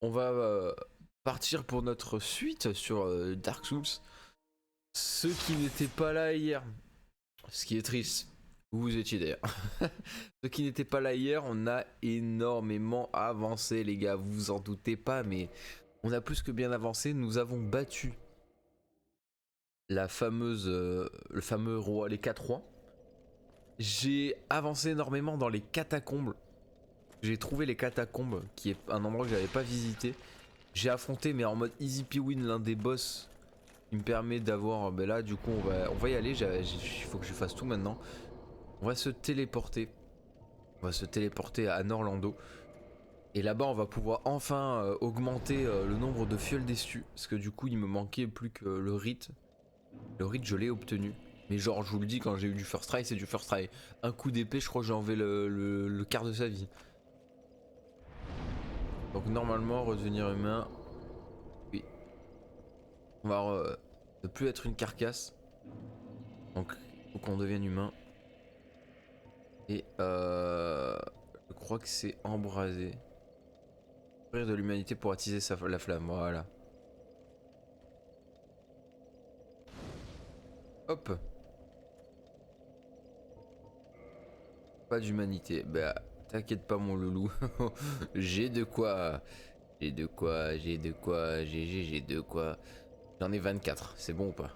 On va partir pour notre suite sur Dark Souls. Ceux qui n'étaient pas là hier, ce qui est triste, vous étiez d'ailleurs. Ceux qui n'étaient pas là hier, on a énormément avancé les gars, vous vous en doutez pas, mais on a plus que bien avancé. Nous avons battu la fameuse, le fameux roi, les 4 rois. J'ai avancé énormément dans les catacombes. J'ai trouvé les catacombes, qui est un endroit que j'avais pas visité. J'ai affronté, mais en mode easy win, l'un des boss qui me permet d'avoir. Ben là, du coup, on va y aller. Il faut que je fasse tout maintenant. On va se téléporter. On va se téléporter à Norlando. Et là-bas, on va pouvoir enfin augmenter le nombre de fioles d'estu. Parce que du coup, il me manquait plus que le rite. Le rite, je l'ai obtenu. Mais genre, je vous le dis, quand j'ai eu du first try, c'est du first try. Un coup d'épée, je crois que j'ai enlevé le quart de sa vie. Donc normalement, redevenir humain. Oui. On va ne plus être une carcasse. Donc il faut qu'on devienne humain. Et je crois que c'est embraser. Rire de l'humanité pour attiser la flamme. Voilà. Hop. Pas d'humanité. Bah t'inquiète pas mon loulou. J'ai de quoi. J'ai de quoi. J'ai de quoi. J'ai de quoi. J'en ai 24. C'est bon ou pas?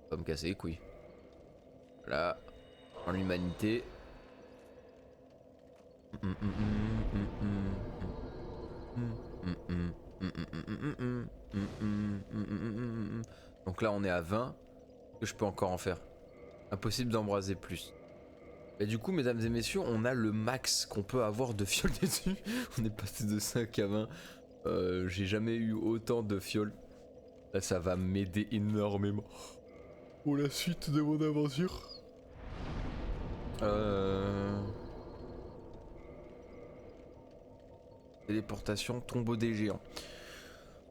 Pas me casser les couilles. Là. En l'humanité. Donc là on est à 20. Que je peux encore en faire? Impossible d'embraser plus. Et du coup mesdames et messieurs, on a le max qu'on peut avoir de fioles dessus. On est passé de 5 à 20. J'ai jamais eu autant de fioles. Là ça va m'aider énormément pour la suite de mon aventure. Téléportation, tombeau des géants.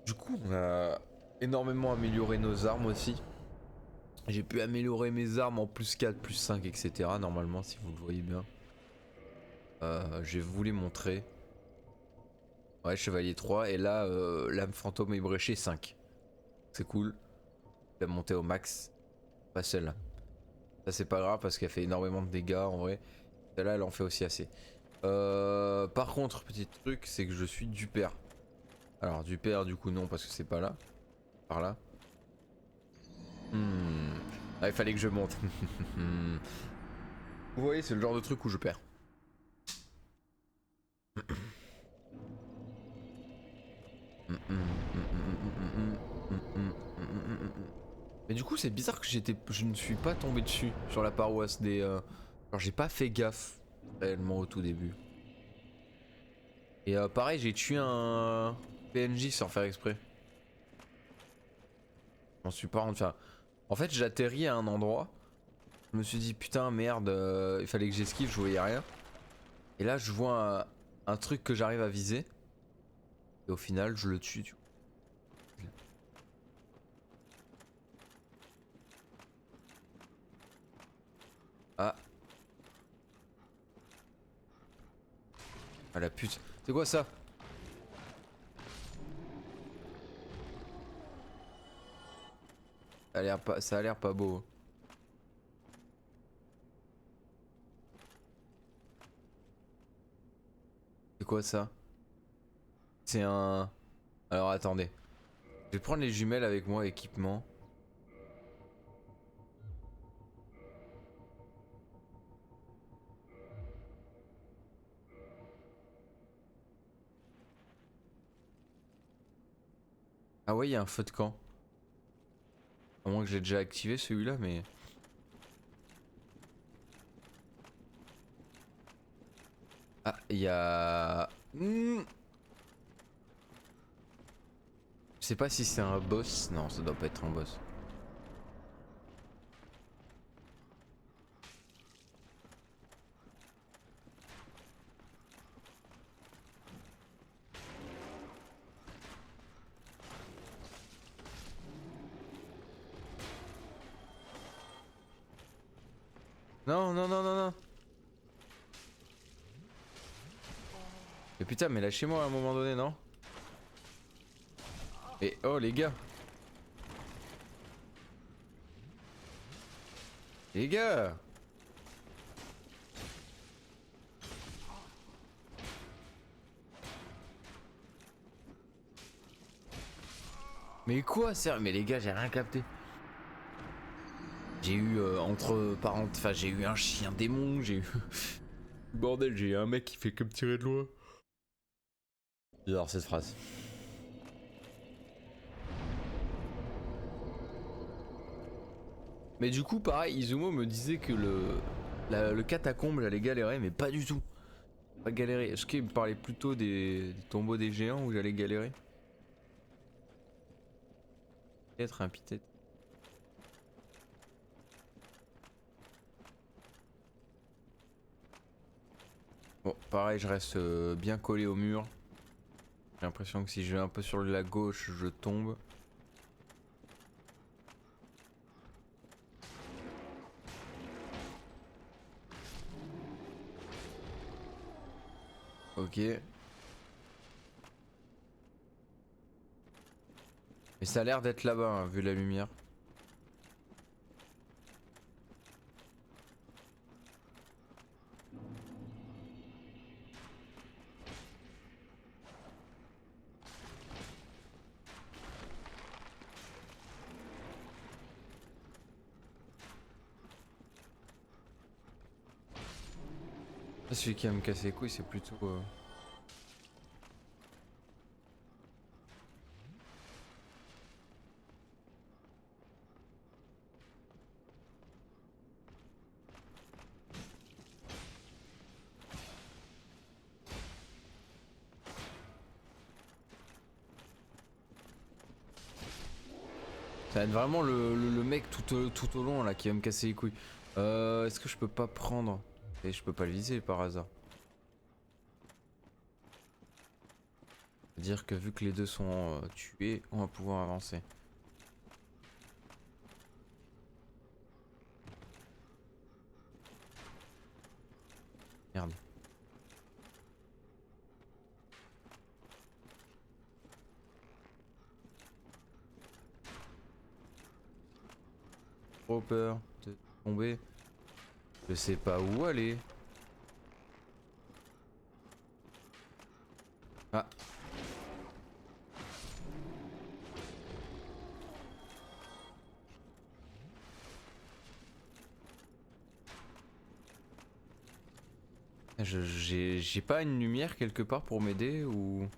Du coup on a énormément amélioré nos armes aussi. J'ai pu améliorer mes armes en plus 4, plus 5, etc. Normalement, si vous le voyez bien. Je vais vous les montrer. Ouais, chevalier 3. Et là, lame fantôme ébréchée 5. C'est cool. Je vais monter au max. Pas celle-là. Ça, c'est pas grave parce qu'elle fait énormément de dégâts en vrai. Celle-là, elle en fait aussi assez. Par contre, petit truc, c'est que je suis du père. Alors, du père, du coup, non, parce que c'est pas là. Par là. Ah, il fallait que je monte. Vous voyez, c'est le genre de truc où je perds. Mais du coup c'est bizarre que je ne suis pas tombé dessus sur la paroisse des... Alors j'ai pas fait gaffe réellement au tout début. Et pareil j'ai tué un PNJ sans faire exprès. Je m'en suis pas rendu... Enfin, en fait j'atterris à un endroit. Je me suis dit putain merde, il fallait que j'esquive, je voyais rien. Et là je vois un truc que j'arrive à viser. Et au final je le tue du coup. Ah. Ah la pute. C'est quoi ça? Ça a l'air pas beau. C'est quoi ça? C'est un... Alors attendez. Je vais prendre les jumelles avec moi, équipement. Ah ouais, il y a un feu de camp. À moins que j'ai déjà activé celui-là, mais... Ah, il y a... Je sais pas si c'est un boss. Non, ça doit pas être un boss. Non, non, non, non, non. Mais putain, mais lâchez-moi à un moment donné, non? Et oh les gars. Les gars. Mais quoi sérieux? Mais les gars, j'ai rien capté. J'ai eu entre parents, enfin j'ai eu un chien démon, j'ai eu bordel, j'ai eu un mec qui fait comme tirer de loin. J'adore cette phrase. Mais du coup, pareil, Izumo me disait que le catacombe j'allais galérer, mais pas du tout. Pas galérer. Est-ce qu'il me parlait plutôt des tombeaux des géants où j'allais galérer? Peut-être un pit. Bon, pareil, je reste bien collé au mur. J'ai l'impression que si je vais un peu sur la gauche, je tombe. Ok. Mais ça a l'air d'être là-bas, hein, vu la lumière. Ah, celui qui va me casser les couilles, c'est plutôt... Ça va être vraiment le mec tout au long là qui va me casser les couilles. Est-ce que je peux pas prendre... Et je peux pas le viser par hasard. C'est-à-dire que vu que les deux sont tués, on va pouvoir avancer. Merde. Trop peur de tomber. Je sais pas où aller. Ah. J'ai pas une lumière quelque part pour m'aider ou...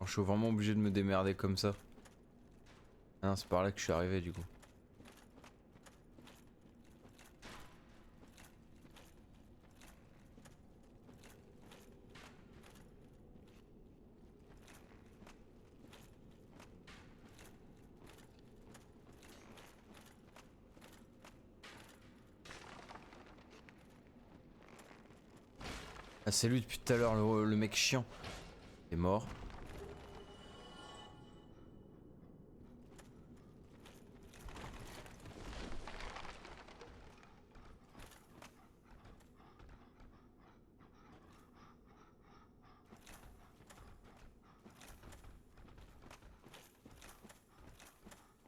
Je suis vraiment obligé de me démerder comme ça. Ah non, c'est par là que je suis arrivé du coup. Ah, c'est lui depuis tout à l'heure, le mec chiant. Il est mort.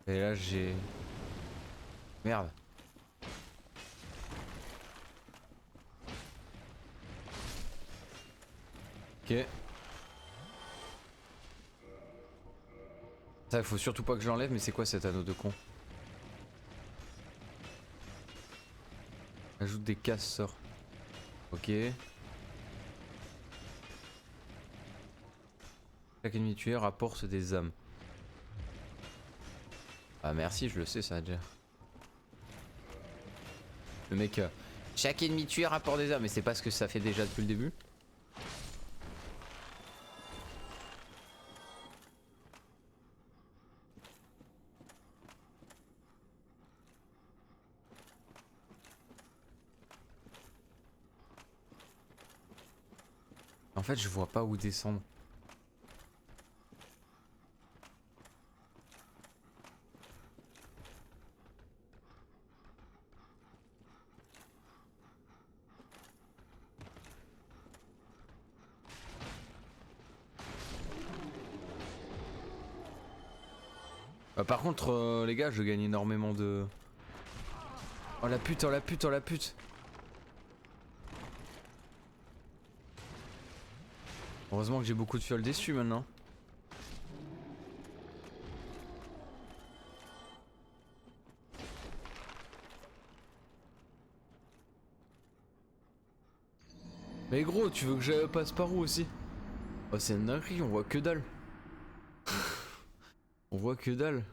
Et là j'ai... Merde. Ok. Ça, faut surtout pas que je l'enlève, mais c'est quoi cet anneau de con? Ajoute des casseurs. Ok. Chaque ennemi tué rapporte des âmes. Ah merci, je le sais ça déjà. Le mec... chaque ennemi tué rapporte des âmes, mais c'est pas ce que ça fait déjà depuis le début? En fait, je vois pas où descendre. Par contre, les gars, je gagne énormément de... Oh la pute, oh la pute, oh la pute. Heureusement que j'ai beaucoup de fioles déçues maintenant. Mais gros, tu veux que je passe par où aussi? Oh c'est une dinguerie, on voit que dalle. On voit que dalle.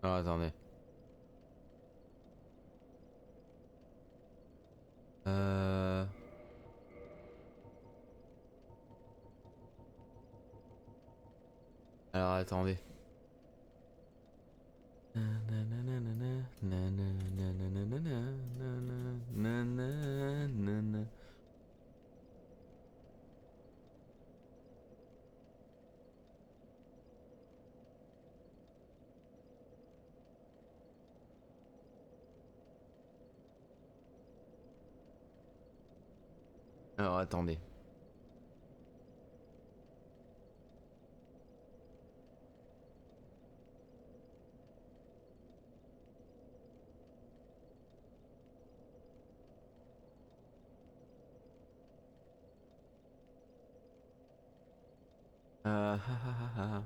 Ah attendez. Euh... Alors attendez. Alors attendez. Ah, ah, ah, ah, ah.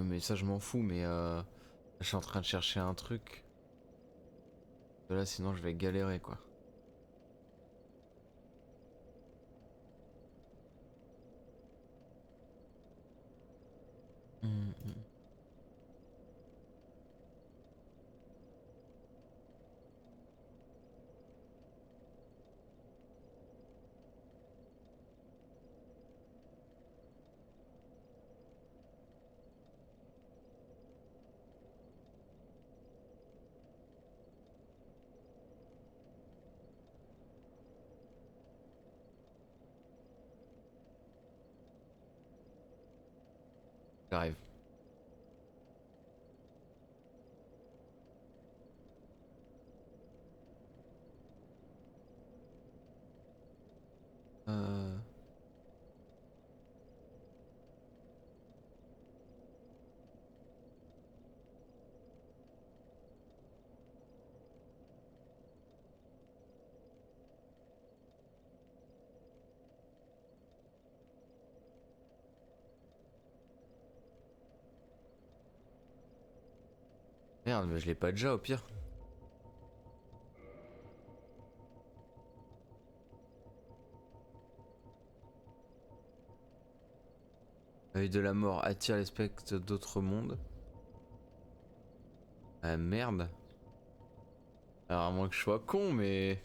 Mais ça je m'en fous, mais je suis en train de chercher un truc. Là sinon je vais galérer quoi. J'arrive. Euh... Merde, mais je l'ai pas déjà au pire. Œil de la mort attire les spectres d'autres mondes. Ah merde. Alors à moins que je sois con, mais...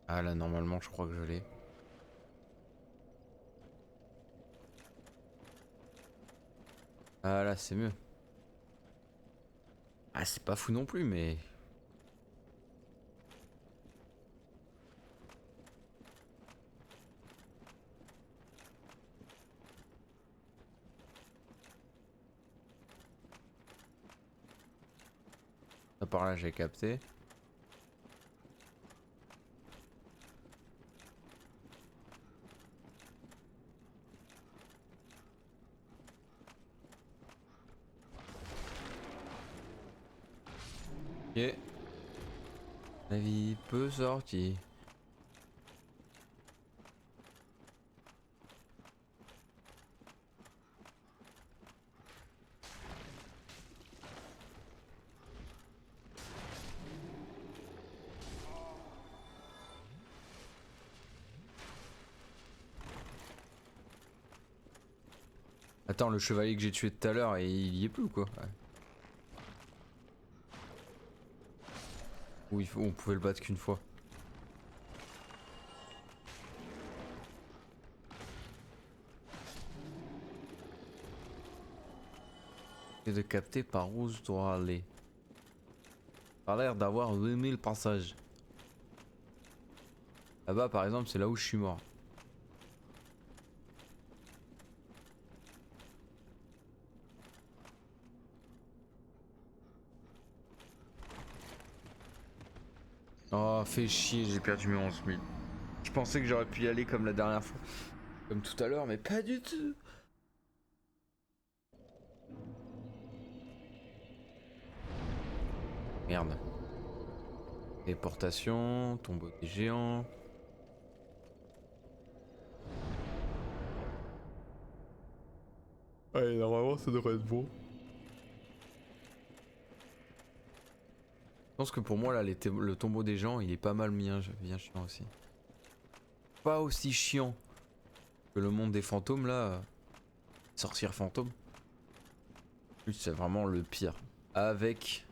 Ah là normalement je crois que je l'ai. Ah là, c'est mieux. Ah, c'est pas fou non plus, mais... Ça par là, j'ai capté. Ok. La vie peut sortir. Attends, le chevalier que j'ai tué tout à l'heure, il y est plus ou quoi? Ouais. Ou on pouvait le battre qu'une fois. Et de capter par où je dois aller. Ça a l'air d'avoir 2000 passages. Là-bas par exemple, c'est là où je suis mort. Oh, fait chier, j'ai perdu mes 11 000. Je pensais que j'aurais pu y aller comme la dernière fois. Comme tout à l'heure, mais pas du tout. Merde. Téléportation, tombeau des géants. Allez, normalement ça devrait être bon. Je pense que pour moi là, le tombeau des gens, il est pas mal bien chiant aussi. Pas aussi chiant que le monde des fantômes là. Sorcière fantôme. Lui, c'est vraiment le pire. Avec...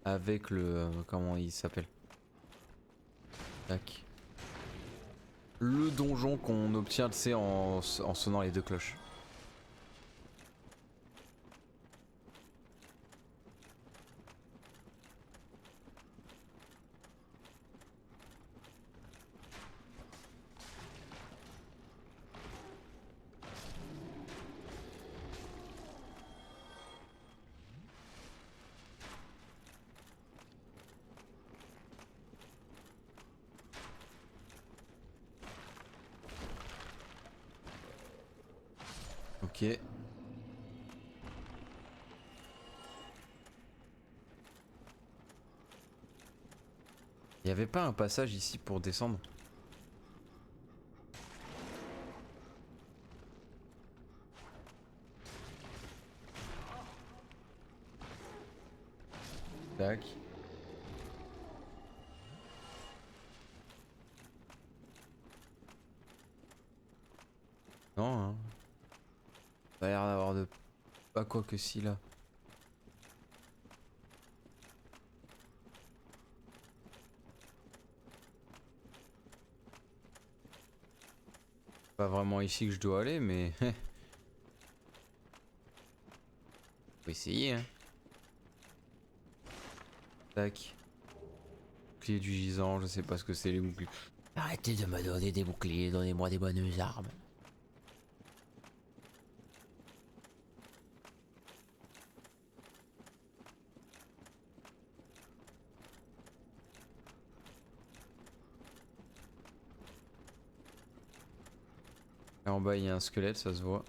Avec le... comment il s'appelle? Tac. Le donjon qu'on obtient, tu sais, en sonnant les deux cloches. Ok. Il y avait pas un passage ici pour descendre? Tac. Non, hein. Ça a l'air d'avoir de... Pas quoi que si là. Pas vraiment ici que je dois aller, mais... Faut essayer, hein. Tac. Bouclier du gisant, je sais pas ce que c'est les boucliers. Arrêtez de me donner des boucliers, donnez-moi des bonnes armes. Là en bas il y a un squelette, ça se voit.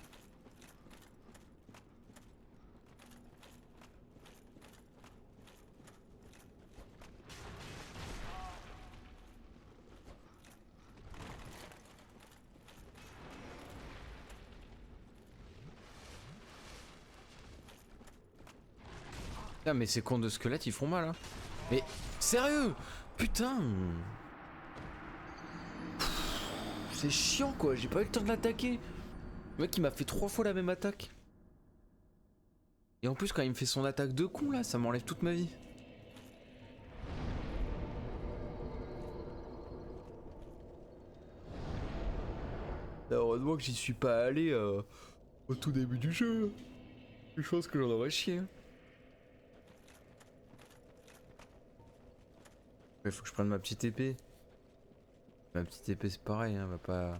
Putain mais ces cons de squelettes ils font mal hein. Mais sérieux? Putain. C'est chiant quoi, j'ai pas eu le temps de l'attaquer. Le mec il m'a fait 3 fois la même attaque. Et en plus quand il me fait son attaque de con là, ça m'enlève toute ma vie. Heureusement que j'y suis pas allé au tout début du jeu. Je pense que j'en aurais chié. Il faut que je prenne ma petite épée. Ma petite épée c'est pareil, hein, va pas...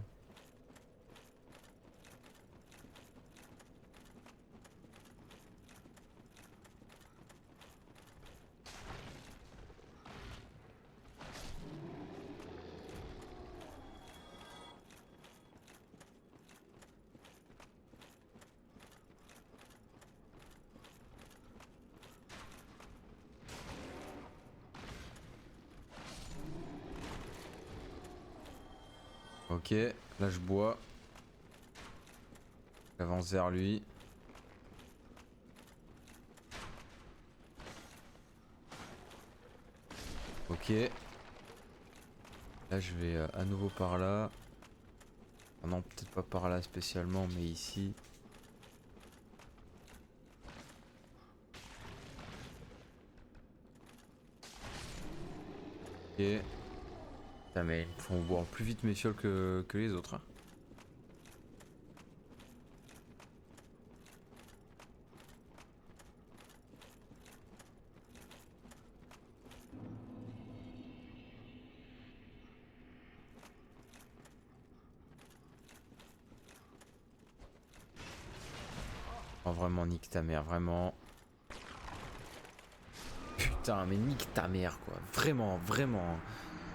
Ok, là je bois. J'avance vers lui. Ok. Là je vais à nouveau par là. Ah non, peut-être pas par là spécialement, mais ici. Ok. Putain, mais ils font boire plus vite mes fioles que les autres. Hein. Oh, vraiment, nique ta mère, vraiment. Putain, mais nique ta mère, quoi. Vraiment, vraiment.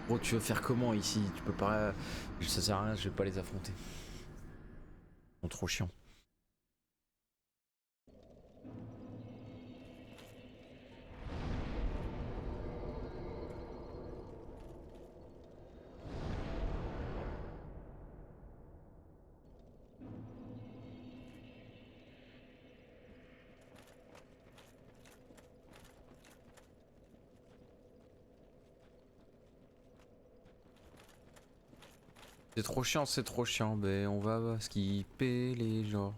Gros, tu veux faire comment ici? Tu peux pas. Ça sert à rien, je vais pas les affronter. Ils sont trop chiants. C'est trop chiant, c'est trop chiant. Ben, on va skipper les gens.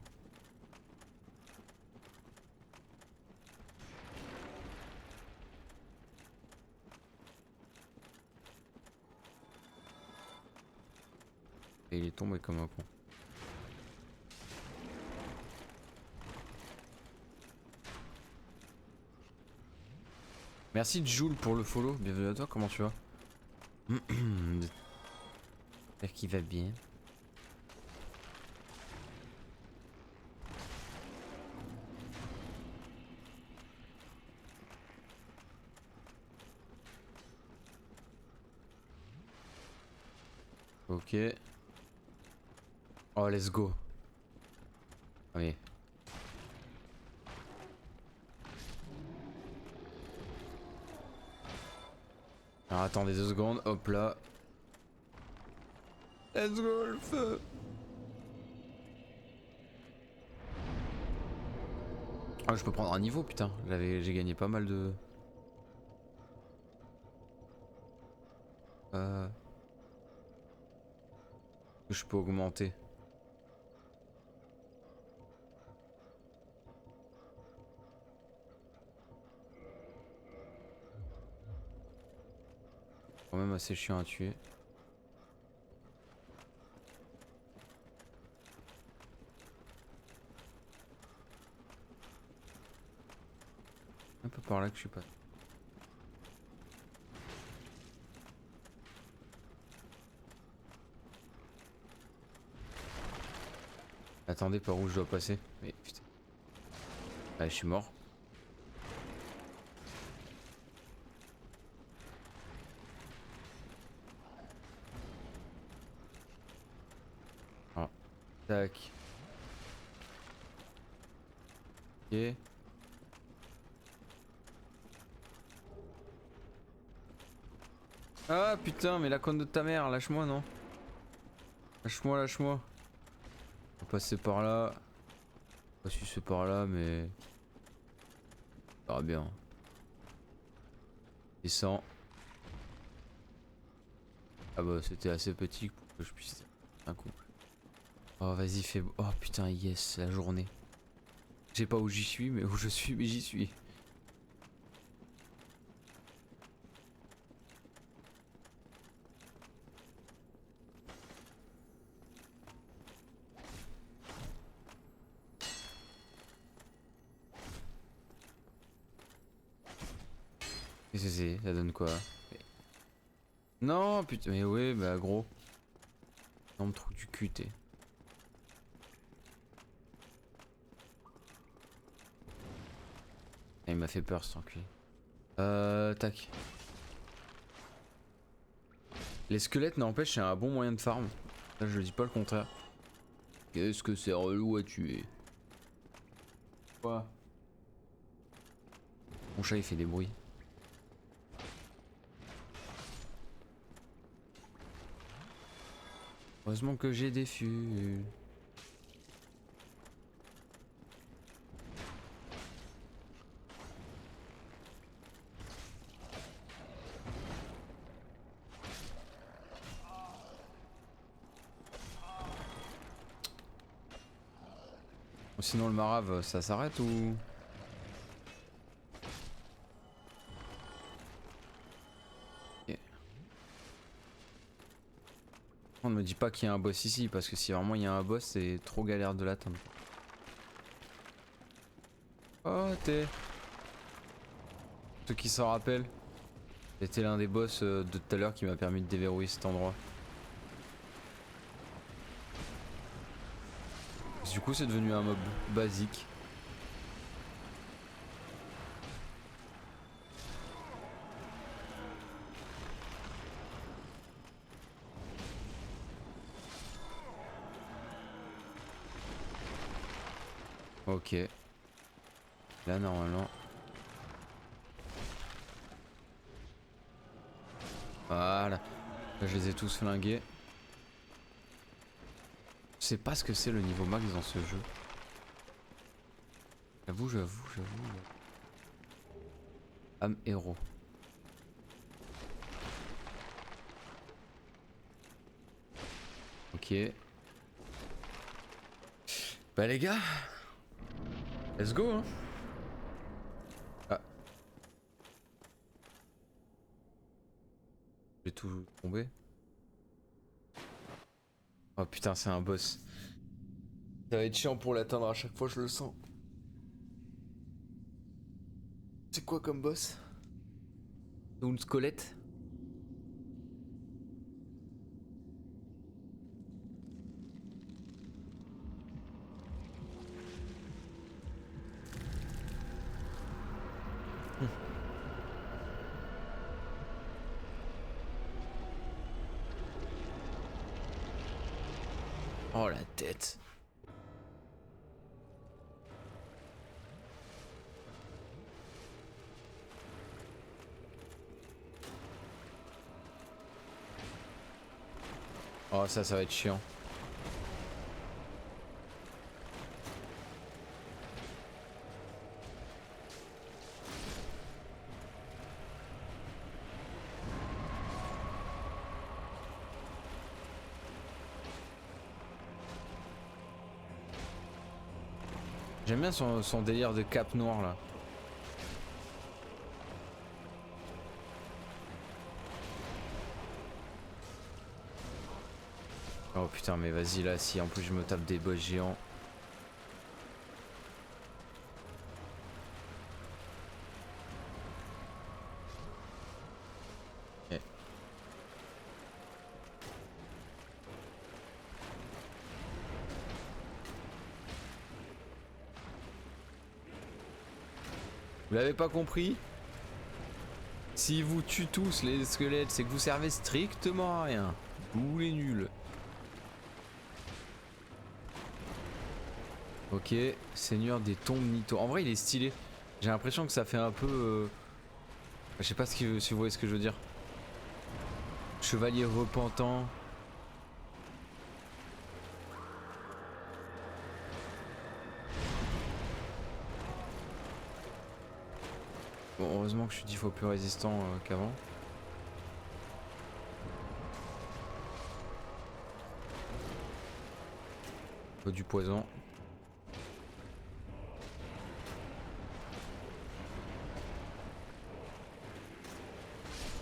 Et il est tombé comme un con. Merci Jules pour le follow. Bienvenue à toi, comment tu vas? J'espère qu'il va bien. Ok. Oh, let's go. Oui. Alors attendez 2 secondes, hop là. Let's go le feu. Ah, je peux prendre un niveau, putain. J'ai gagné pas mal de... Que je peux augmenter. Quand même assez chiant à tuer. Un peu par là que je suis pas. Attendez, par où je dois passer? Mais putain. Ah, je suis mort. Ah. Tac. Ok. Ah putain, mais la conne de ta mère, lâche-moi non? Lâche-moi, lâche-moi. On va passer par là. Pas si c'est par là, mais... Ça va bien. Descends. Ah bah c'était assez petit pour que je puisse... Un coup. Oh vas-y fais... Oh putain yes, la journée. Je sais pas où j'y suis, mais où je suis, mais j'y suis. Qu'est-ce que c'est? Ça donne quoi? Non, putain, mais ouais, bah gros. Non, me trouve du cul, t'es. Il m'a fait peur cet enculé. Tac. Les squelettes, n'empêche, c'est un bon moyen de farm. Là, je dis pas le contraire. Qu'est-ce que c'est relou à tuer. Quoi? Mon chat il fait des bruits. Heureusement que j'ai des fûts. Sinon le marave ça s'arrête ou... Okay. On ne me dit pas qu'il y a un boss ici parce que si vraiment il y a un boss c'est trop galère de l'atteindre. Oh t'es... Ceux qui s'en rappellent, c'était l'un des boss de tout à l'heure qui m'a permis de déverrouiller cet endroit. Du coup c'est devenu un mob basique. Ok. Là normalement. Voilà. Là je les ai tous flingués. Je sais pas ce que c'est le niveau max dans ce jeu. J'avoue. Âme héros. Ok. Bah les gars, let's go hein. Ah. J'ai tout tombé. Oh putain c'est un boss. Ça va être chiant pour l'atteindre à chaque fois je le sens. C'est quoi comme boss? Une squelette? Oh la tête. Oh ça va être chiant. J'aime bien son délire de cape noire là. Oh putain mais vas-y là si en plus je me tape des boss géants. Okay. Vous l'avez pas compris? Si vous tuez tous les squelettes, c'est que vous servez strictement à rien. Vous les nuls. Ok, Seigneur des tombes Nito. En vrai il est stylé. J'ai l'impression que ça fait un peu... Je sais pas si vous voyez ce que je veux dire. Chevalier repentant. Bon, heureusement que je suis 10 fois plus résistant qu'avant. Faut du poison.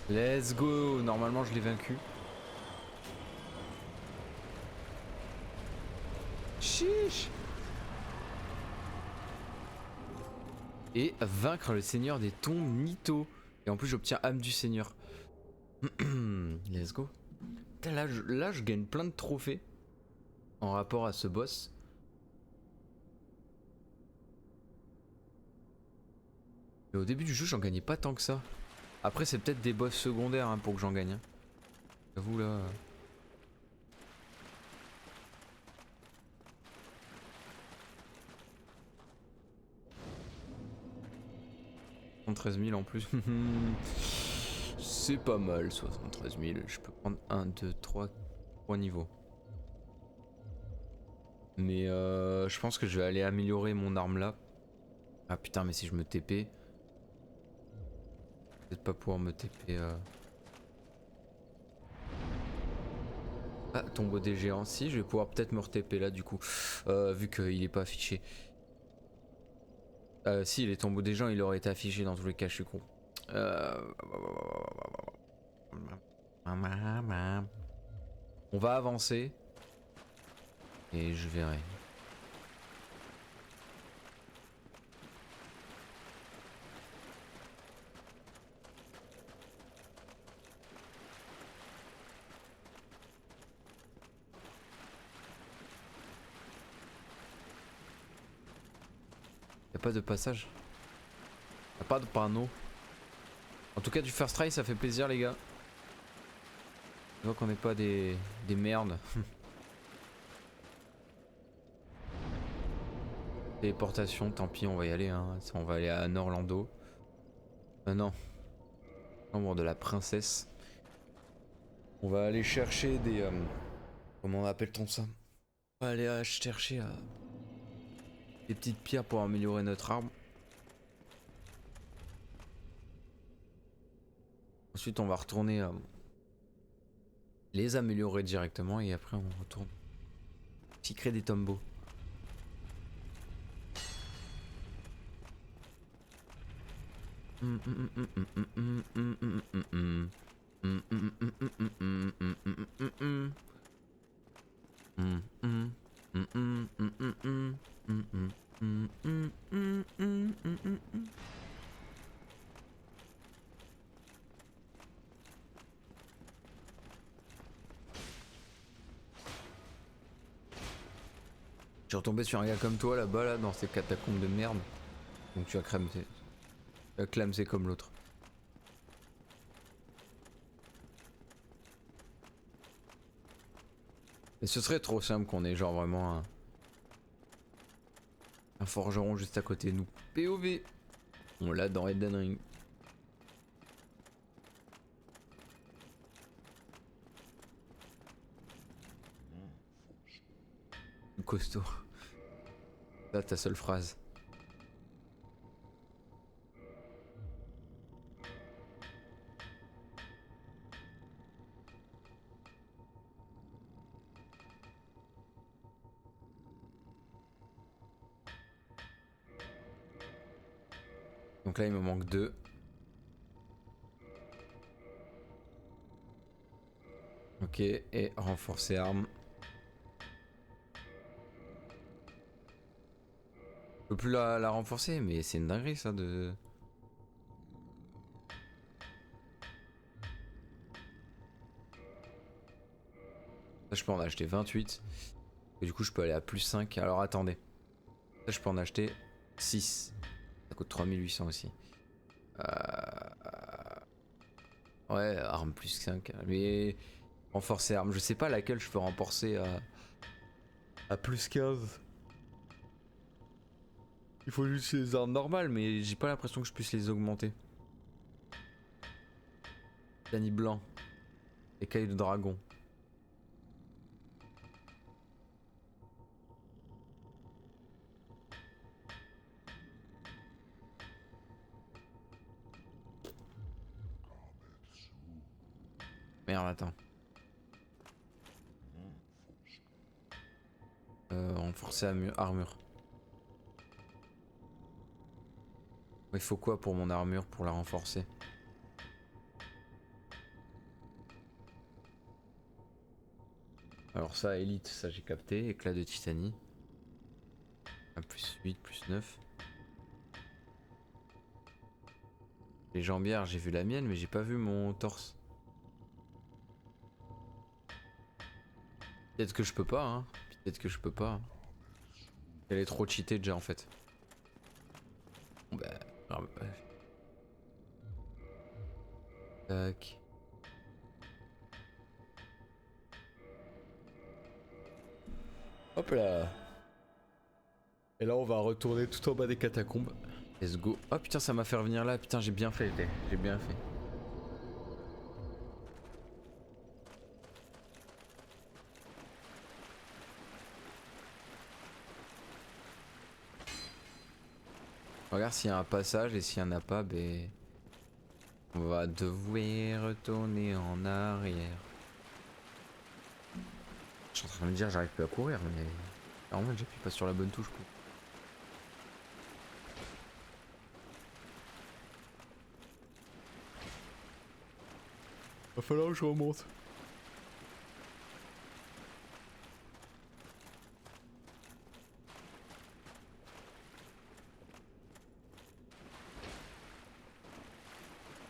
Let's go. Normalement je l'ai vaincu. Chiche. Et vaincre le seigneur des tombes Nito. Et en plus j'obtiens âme du seigneur. Let's go. Putain, là je gagne plein de trophées en rapport à ce boss. Mais au début du jeu j'en gagnais pas tant que ça. Après c'est peut-être des boss secondaires hein, pour que j'en gagne. Hein. J'avoue là... 73 000 en plus. C'est pas mal, 73 000. Je peux prendre 1, 2, 3 niveaux. Mais je pense que je vais aller améliorer mon arme là. Ah putain, mais si je me TP. Peut-être pas pouvoir me TP. Ah, tombeau des géants. Si, je vais pouvoir peut-être me re-TP là du coup. Vu qu'il est pas affiché. Si, les tombeaux des gens, il aurait été affiché dans tous les cas, je suis con. On va avancer. Et je verrai. Y'a pas de passage. Y'a pas de panneau. En tout cas du first try ça fait plaisir les gars. Je vois qu'on n'est pas des merdes. Téléportation, tant pis on va y aller hein. On va aller à Norlando. Non. Chambre de la princesse. On va aller chercher des... comment appelle-t-on ça? On va aller chercher des petites pierres pour améliorer notre arme. Ensuite on va retourner les améliorer directement et après on retourne. Petit crée des tombeaux. Je suis retombé sur un gars comme toi là-bas là dans ces catacombes de merde. Donc tu as clamsé. Tu as clamsé comme l'autre. Et ce serait trop simple qu'on ait genre vraiment un forgeron juste à côté de nous. POV. On l'a dans Elden Ring. Costaud. Là ta seule phrase. Donc là il me manque 2. Ok, et renforcer arme. Je peux plus la renforcer, mais c'est une dinguerie ça de... Ça je peux en acheter 28. Et du coup je peux aller à plus 5. Alors attendez. Ça je peux en acheter 6. Ça coûte 3800 aussi. Ouais, arme plus 5. Mais renforcer arme. Je sais pas laquelle je peux renforcer à plus 15. Il faut juste les armes normales, mais j'ai pas l'impression que je puisse les augmenter. Danny blanc. Écaille de dragon. Merde, attends. Renforcer armure. Il faut quoi pour mon armure pour la renforcer? Alors ça, élite, ça j'ai capté. Éclat de titanie. Un plus 8, plus 9. Les jambières, j'ai vu la mienne, mais j'ai pas vu mon torse. Peut-être que je peux pas, hein. Peut-être que je peux pas. Elle est trop cheatée déjà en fait. Bon bah... Tac. Hop là. Et là on va retourner tout en bas des catacombes. Let's go. Oh putain ça m'a fait revenir là, putain j'ai bien fait, j'ai bien fait. Regarde s'il y a un passage et s'il y en a pas, ben... On va devoir retourner en arrière. Je suis en train de me dire j'arrive plus à courir mais... Normalement j'appuie pas sur la bonne touche quoi. Va falloir que je remonte.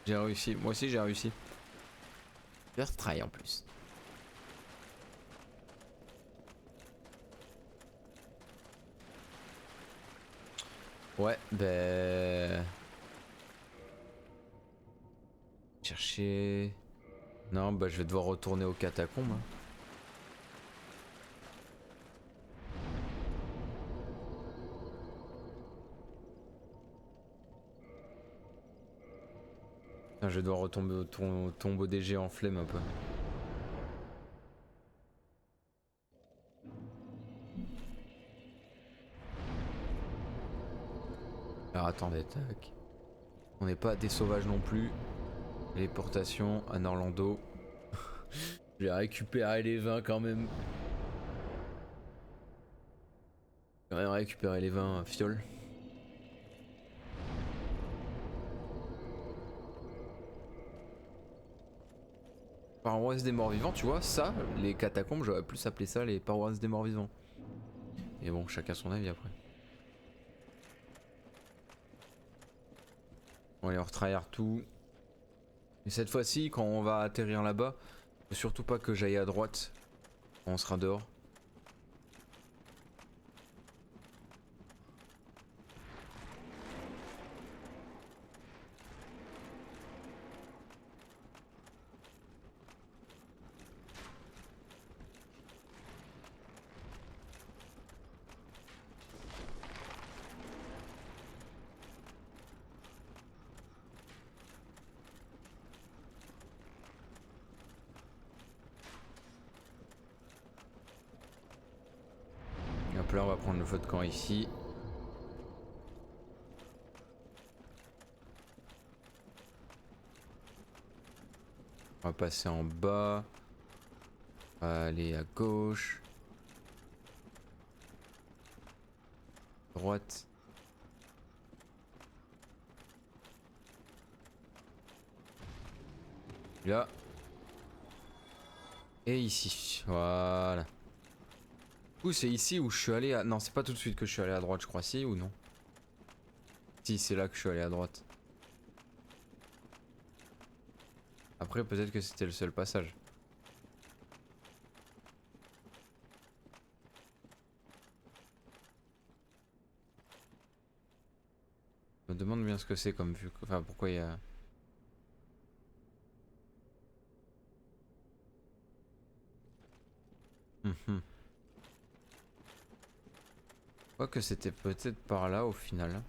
J'ai réussi, moi aussi j'ai réussi. First try en plus. Ouais, ben... Chercher... Non, bah je vais devoir retourner aux catacombes. Hein. Putain, je vais devoir retomber au tombeau des géants flemme un peu. Alors attendez, tac. On n'est pas des sauvages non plus. Téléportation à Orlando. Je vais récupérer les vins quand même. Quand même récupérer les vins fioles. Paroisse des morts vivants, tu vois, ça, les catacombes, j'aurais plus appelé ça les paroisses des morts vivants. Et bon, chacun son avis après. Bon, allez, on retryhard tout. Et cette fois-ci, quand on va atterrir là-bas, faut surtout pas que j'aille à droite. On sera dehors. Hop là, on va prendre le feu de camp ici. On va passer en bas. On va aller à gauche. Droite. Là. Et ici. Voilà. Du coup, c'est ici où je suis allé à... Non, c'est pas tout de suite que je suis allé à droite, je crois. Si ou non? Si, c'est là que je suis allé à droite. Après, peut-être que c'était le seul passage. Je me demande bien ce que c'est comme vue. Enfin, pourquoi il y a... Je crois que c'était peut-être par là au final.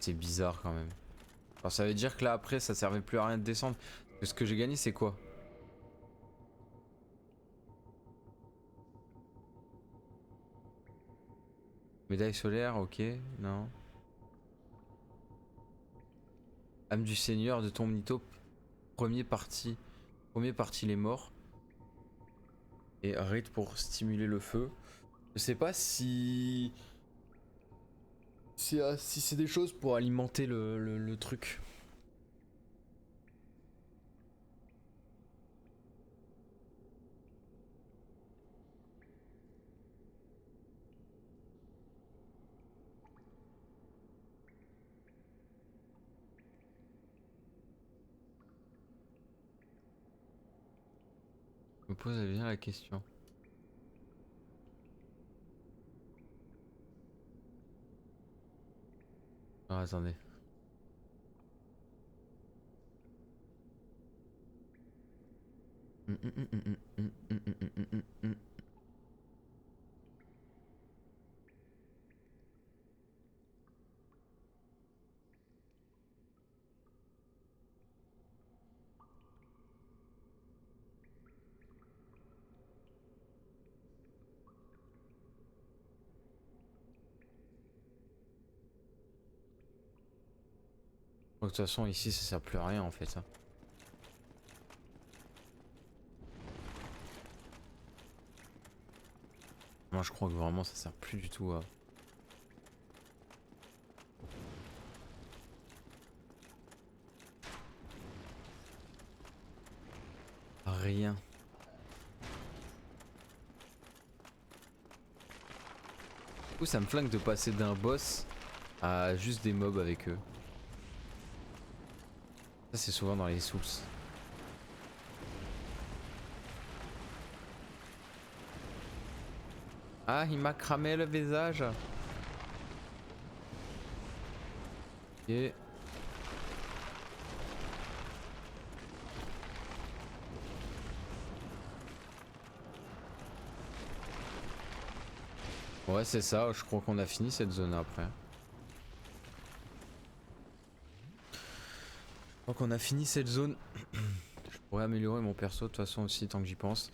C'est bizarre quand même. Alors ça veut dire que là après ça servait plus à rien de descendre. Parce que ce que j'ai gagné c'est quoi? Médaille solaire, ok, non. Âme du Seigneur de ton Tomnito, premier parti. Premier parti les morts. Et rite pour stimuler le feu. Je sais pas si... Si c'est des choses pour alimenter le truc. me pose bien la question. Ah, attendez. De toute façon, ici, ça sert plus à rien en fait. Hein. Moi, je crois que vraiment, ça sert plus du tout à rien. Du coup, ça me flingue de passer d'un boss à juste des mobs avec eux. Ça, c'est souvent dans les Souls. Ah, il m'a cramé le visage. Ok. Ouais, c'est ça. Je crois qu'on a fini cette zone après. Donc on a fini cette zone. Je pourrais améliorer mon perso de toute façon aussi tant que j'y pense.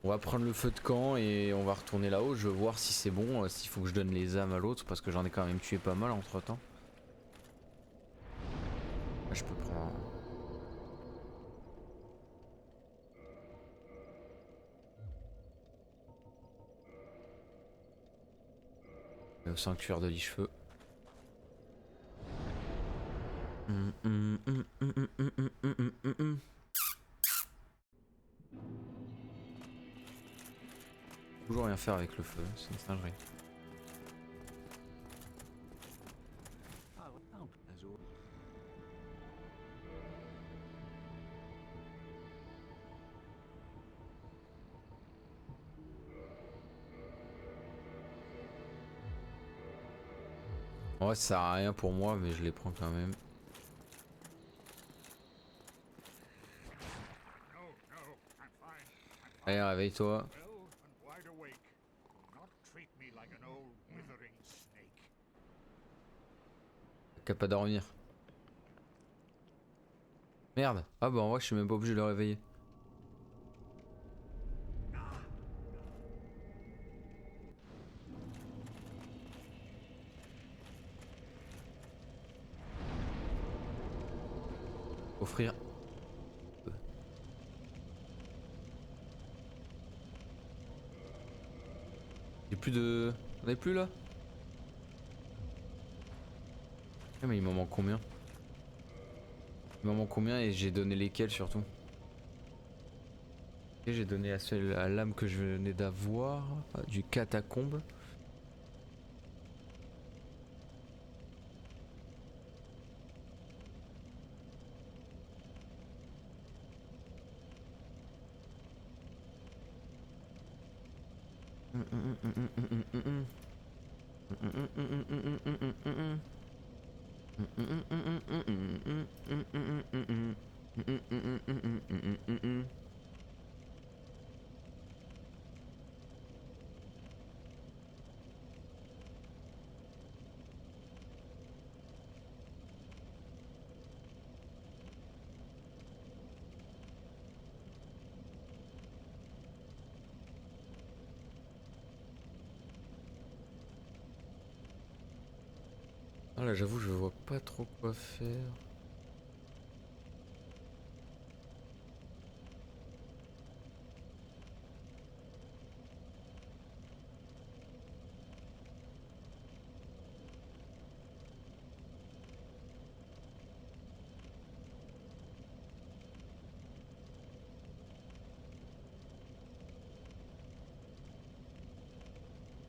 On va prendre le feu de camp et on va retourner là-haut. Je veux voir si c'est bon, s'il faut que je donne les âmes à l'autre parce que j'en ai quand même tué pas mal entre temps. Là, je peux prendre. Au sanctuaire de l'Icheveux. Toujours rien faire avec le feu, c'est une singerie. Ouais, ça sert à rien pour moi, mais je les prends quand même. Allez, réveille-toi. Qu'à pas dormir. Merde. Ah bah en vrai, je suis même pas obligé de le réveiller. Offrir. J'ai plus de... On est plus là? Ah mais il m'en manque combien? Il m'en manque combien et j'ai donné lesquels surtout? Et j'ai donné à celle à l'âme que je venais d'avoir, du catacombe. Ah là j'avoue je vois pas trop quoi faire.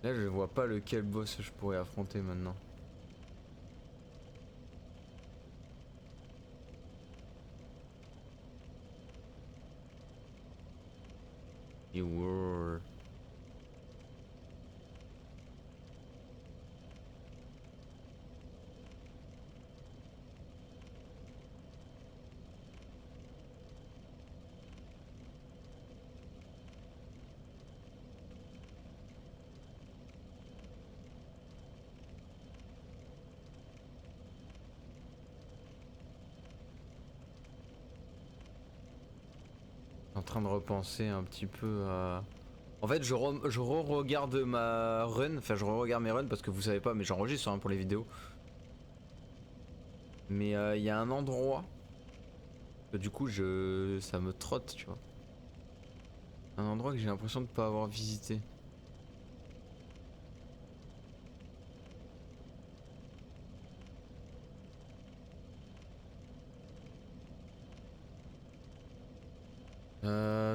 Là je vois pas lequel boss je pourrais affronter maintenant. You were. En train de repenser un petit peu à... En fait, je re-regarde ma run, enfin je re-regarde mes runs parce que vous savez pas, mais j'enregistre hein, pour les vidéos. Mais il y a un endroit que du coup ça me trotte, tu vois. Un endroit que j'ai l'impression de pas avoir visité.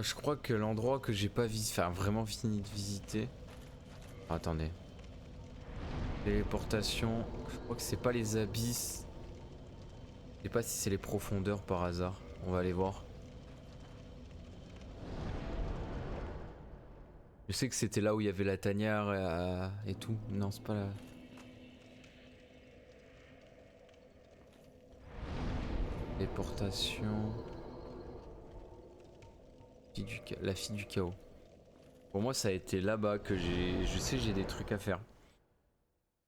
Je crois que l'endroit que j'ai pas visité, enfin vraiment fini de visiter. Ah, attendez. Téléportation. Je crois que c'est pas les abysses. Je sais pas si c'est les profondeurs par hasard. On va aller voir. Je sais que c'était là où il y avait la tanière et tout. Non, c'est pas là. Téléportation. La fille du chaos. Pour moi, ça a été là-bas que j'ai. Je sais, j'ai des trucs à faire.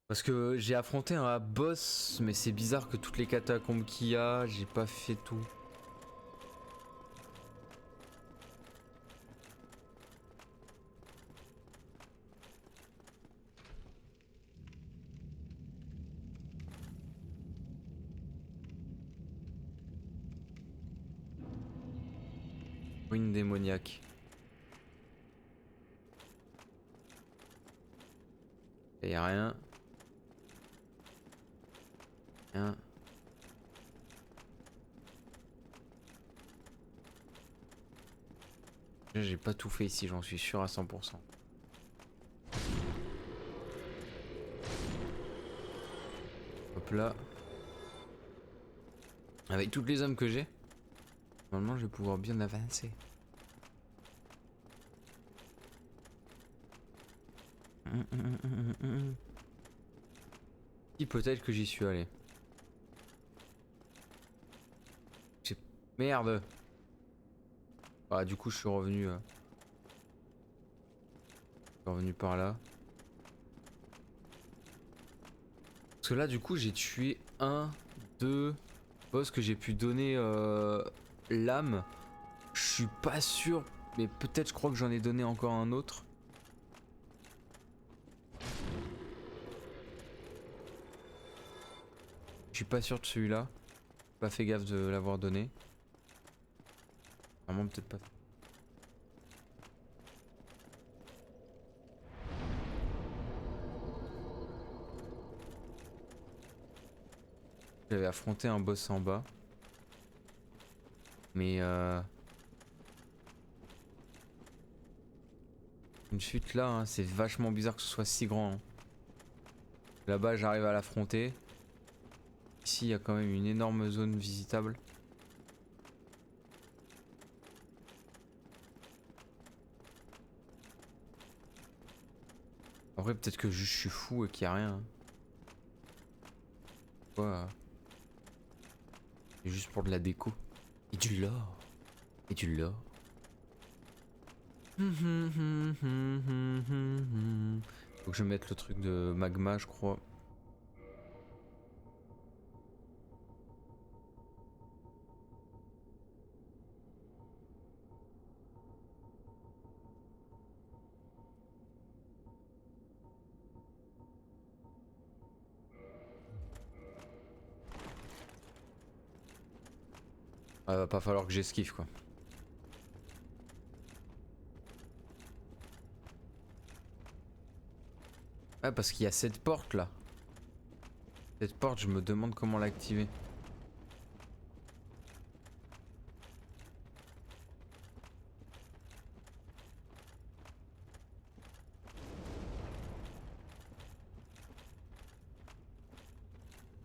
Parce que j'ai affronté un boss, mais c'est bizarre que toutes les catacombes qu'il y a, j'ai pas fait tout. Ruine démoniaque. Y a rien. Rien. J'ai pas tout fait ici, j'en suis sûr à 100%. Hop là. Avec toutes les âmes que j'ai, normalement je vais pouvoir bien avancer. Si peut-être que j'y suis allé. Merde. Ah du coup je suis revenu. Par là. Parce que là du coup j'ai tué un, deux boss que j'ai pu donner l'âme. Je suis pas sûr, mais peut-être je crois que j'en ai donné encore un autre. Je suis pas sûr de celui-là. Pas fait gaffe de l'avoir donné. Vraiment peut-être pas. J'avais affronté un boss en bas. Mais une chute là, hein, c'est vachement bizarre que ce soit si grand. Hein. Là-bas j'arrive à l'affronter. Ici il y a quand même une énorme zone visitable. Après peut-être que je suis fou et qu'il n'y a rien. Hein. Quoi c'est juste pour de la déco. Et du lore. Et du lore. Faut que je mette le truc de magma je crois. Ah, va pas falloir que j'esquive quoi. Ouais parce qu'il y a cette porte là. Cette porte je me demande comment l'activer.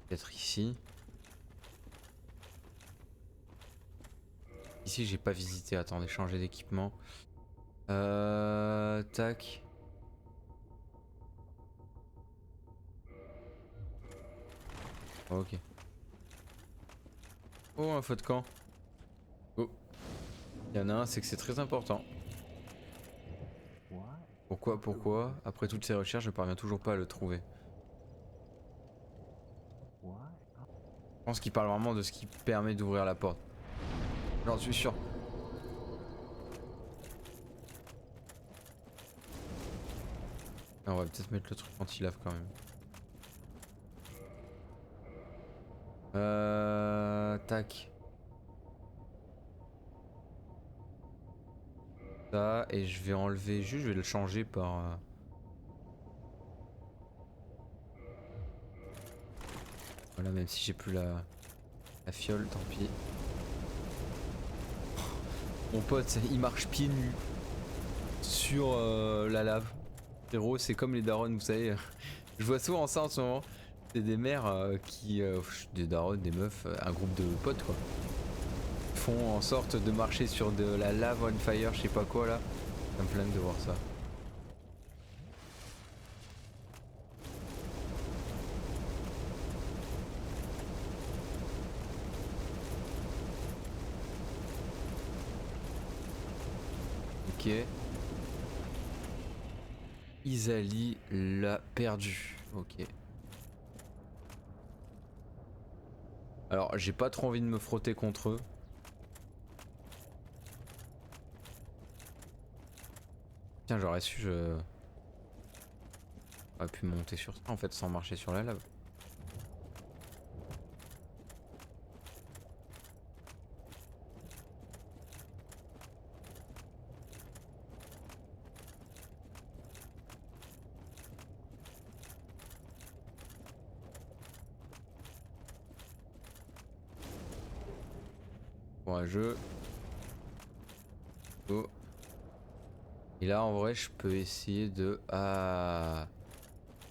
Peut-être ici. Ici j'ai pas visité, attendez, changer d'équipement. Tac. Ok. Oh, un feu de camp. Oh. Il y en a un, c'est que c'est très important. Pourquoi, après toutes ces recherches, je parviens toujours pas à le trouver. Je pense qu'il parle vraiment de ce qui permet d'ouvrir la porte. J'en suis sûr. Ah, on va peut-être mettre le truc anti-lave quand même. Tac. Ça, et je vais enlever, juste je vais le changer par... Voilà, même si j'ai plus la fiole, tant pis. Mon pote, il marche pieds nus sur la lave. Frérot, c'est comme les darons, vous savez. Je vois souvent ça en ce moment. C'est des mères qui... des darons, des meufs, un groupe de potes quoi. Font en sorte de marcher sur de la lave on fire, je sais pas quoi là. Ça me flingue de voir ça. Ok. Isali l'a perdu. Ok. Alors j'ai pas trop envie de me frotter contre eux. Tiens, j'aurais su, je... J'aurais pu monter sur ça en fait sans marcher sur la lave. Bon, je... Oh. Et là en vrai je peux essayer de... Ah...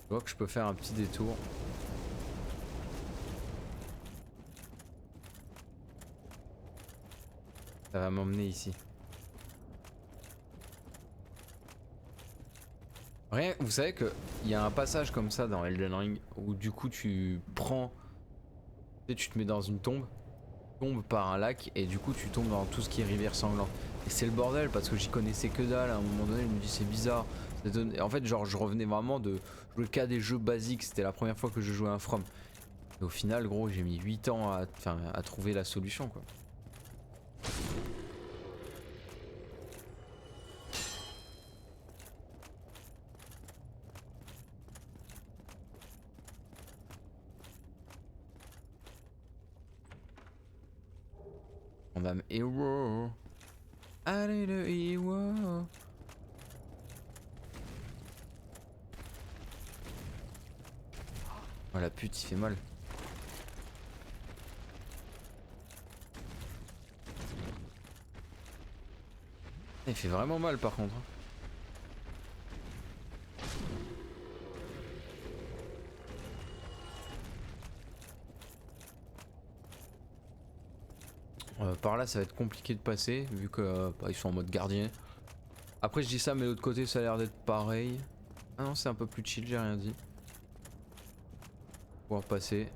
Je vois que je peux faire un petit détour. Ça va m'emmener ici. Rien, vous savez que il y a un passage comme ça dans Elden Ring où du coup tu prends... Tu te mets dans une tombe, tombes par un lac et du coup tu tombes dans tout ce qui est rivière sanglante. Et c'est le bordel parce que j'y connaissais que dalle. À un moment donné je me dis c'est bizarre. En fait genre je revenais vraiment de jouer le cas des jeux basiques. C'était la première fois que je jouais un From. Et au final gros j'ai mis 8 ans à trouver la solution quoi. On va me hero. Allez le hero. Oh la pute il fait mal. Il fait vraiment mal par contre. Par là ça va être compliqué de passer vu que ils sont en mode gardien. Après je dis ça mais de l'autre côté ça a l'air d'être pareil. Ah non c'est un peu plus chill, j'ai rien dit. Pouvoir passer.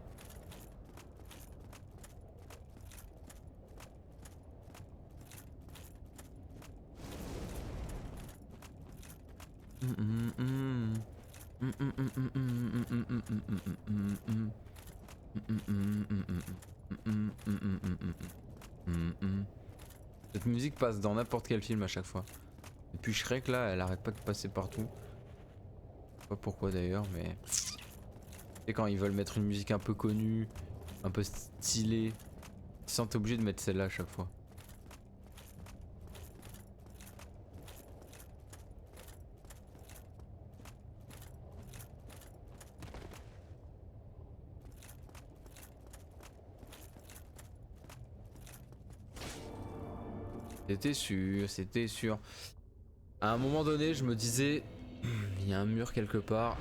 Cette musique passe dans n'importe quel film à chaque fois. Depuis Shrek là, elle arrête pas de passer partout. Je sais pas pourquoi d'ailleurs, mais... Et quand ils veulent mettre une musique un peu connue, un peu stylée, ils sont obligés de mettre celle-là à chaque fois. C'était sûr, c'était sûr. À un moment donné, je me disais, il y a un mur quelque part,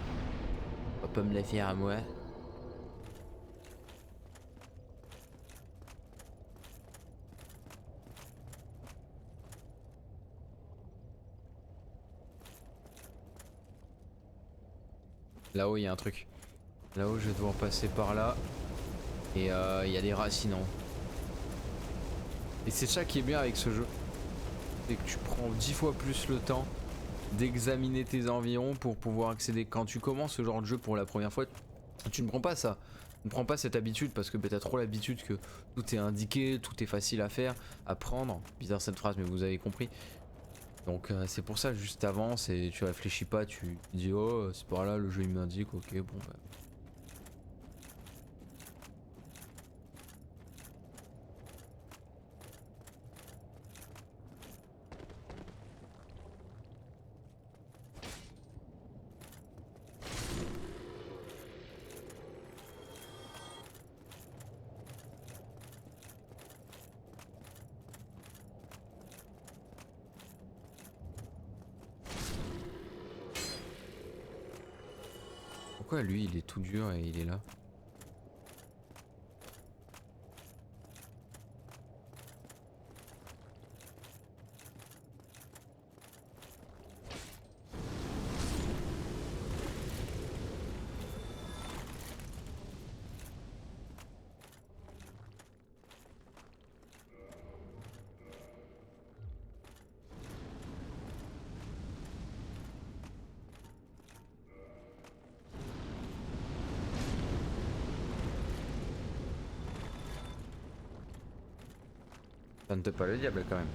on va pas me la faire à moi. Là-haut il y a un truc. Là-haut je vais devoir passer par là. Et il y a des racines en haut. Et c'est ça qui est bien avec ce jeu. C'est que tu prends 10 fois plus le temps d'examiner tes environs pour pouvoir accéder. Quand tu commences ce genre de jeu pour la première fois, tu ne prends pas ça. Tu ne prends pas cette habitude parce que bah, tu as trop l'habitude que tout est indiqué, tout est facile à faire, à prendre. Bizarre cette phrase mais vous avez compris. Donc c'est pour ça juste avance et tu réfléchis pas, tu dis oh c'est par là le jeu il m'indique, ok bon bah. Pourquoi lui il est tout dur et il est là? Ça ne te pas le diable quand même.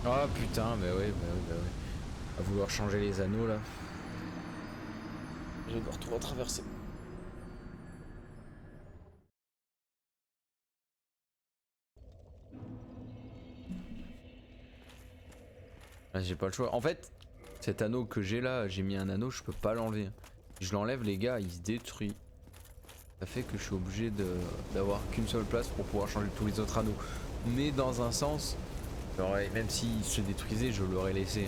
Ah putain, bah ouais, bah ouais. À vouloir changer les anneaux là. Je vais devoir tout retraverser. Ah, j'ai pas le choix. En fait, cet anneau que j'ai là, j'ai mis un anneau, je peux pas l'enlever. Si je l'enlève les gars, il se détruit. Ça fait que je suis obligé d'avoir qu'une seule place pour pouvoir changer tous les autres anneaux. Mais dans un sens, même s'il se détruisait, je l'aurais laissé.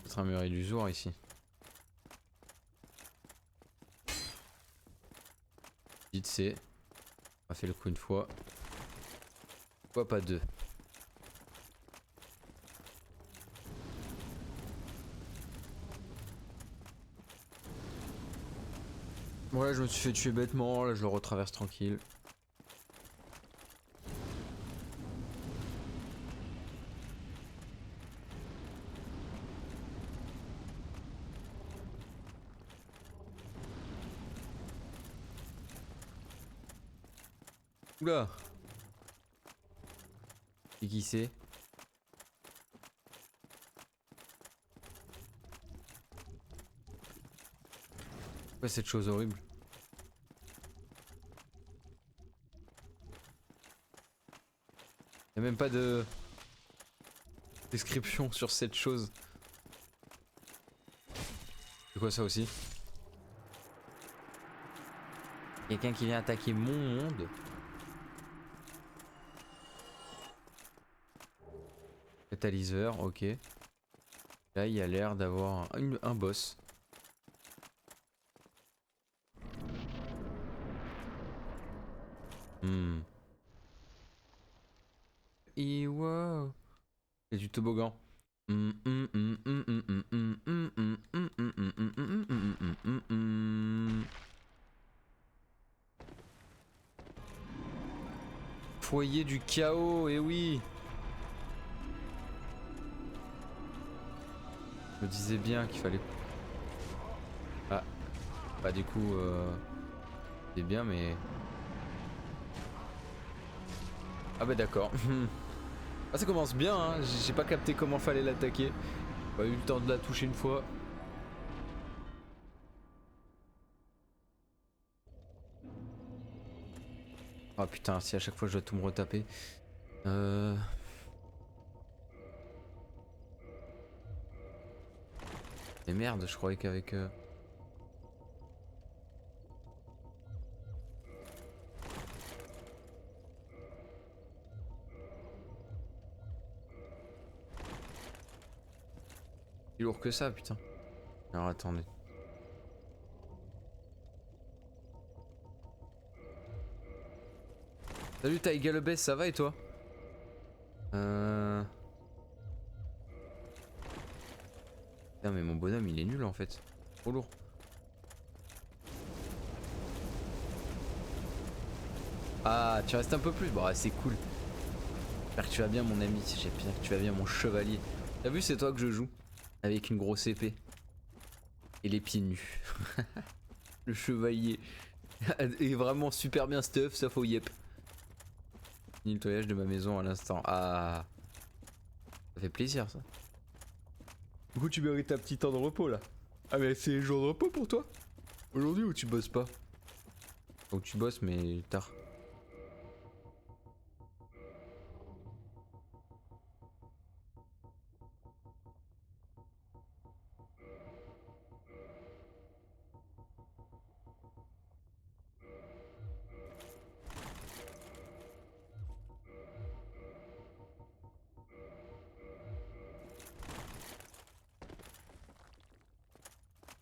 C'est un mur illusoire ici. Vite c'est. On a fait le coup une fois. Pourquoi pas deux? Ouais, je me suis fait tuer bêtement, là je le retraverse tranquille. Oula! Et qui c'est? Quoi cette chose horrible? Y'a même pas de description sur cette chose. C'est quoi ça aussi? Quelqu'un qui vient attaquer mon monde? Catalyseur, ok. Là il y a l'air d'avoir un boss. Et wow. C'est du toboggan. Foyer du chaos, et oui. Je me disais bien qu'il fallait... Ah. Bah du coup... C'est bien mais... Ah bah d'accord. Ah ça commence bien hein, j'ai pas capté comment fallait l'attaquer. Pas eu le temps de la toucher une fois. Oh putain, si à chaque fois je dois tout me retaper. Mais merde, je croyais qu'avec... Si lourd que ça, putain. Alors attendez. Salut Taïga le Bess, ça va et toi? Putain mais mon bonhomme il est nul en fait. Trop lourd. Ah tu restes un peu plus, bon c'est cool. J'espère que tu vas bien mon ami, j'espère que tu vas bien mon chevalier. T'as vu c'est toi que je joue? Avec une grosse épée. Et les pieds nus. Le chevalier. est vraiment super bien stuff sauf au yep. Fini le nettoyage de ma maison à l'instant. Ah. Ça fait plaisir ça. Du coup tu mérites un petit temps de repos là. Ah mais c'est jour de repos pour toi? Aujourd'hui ou tu bosses pas? Ou tu bosses mais tard.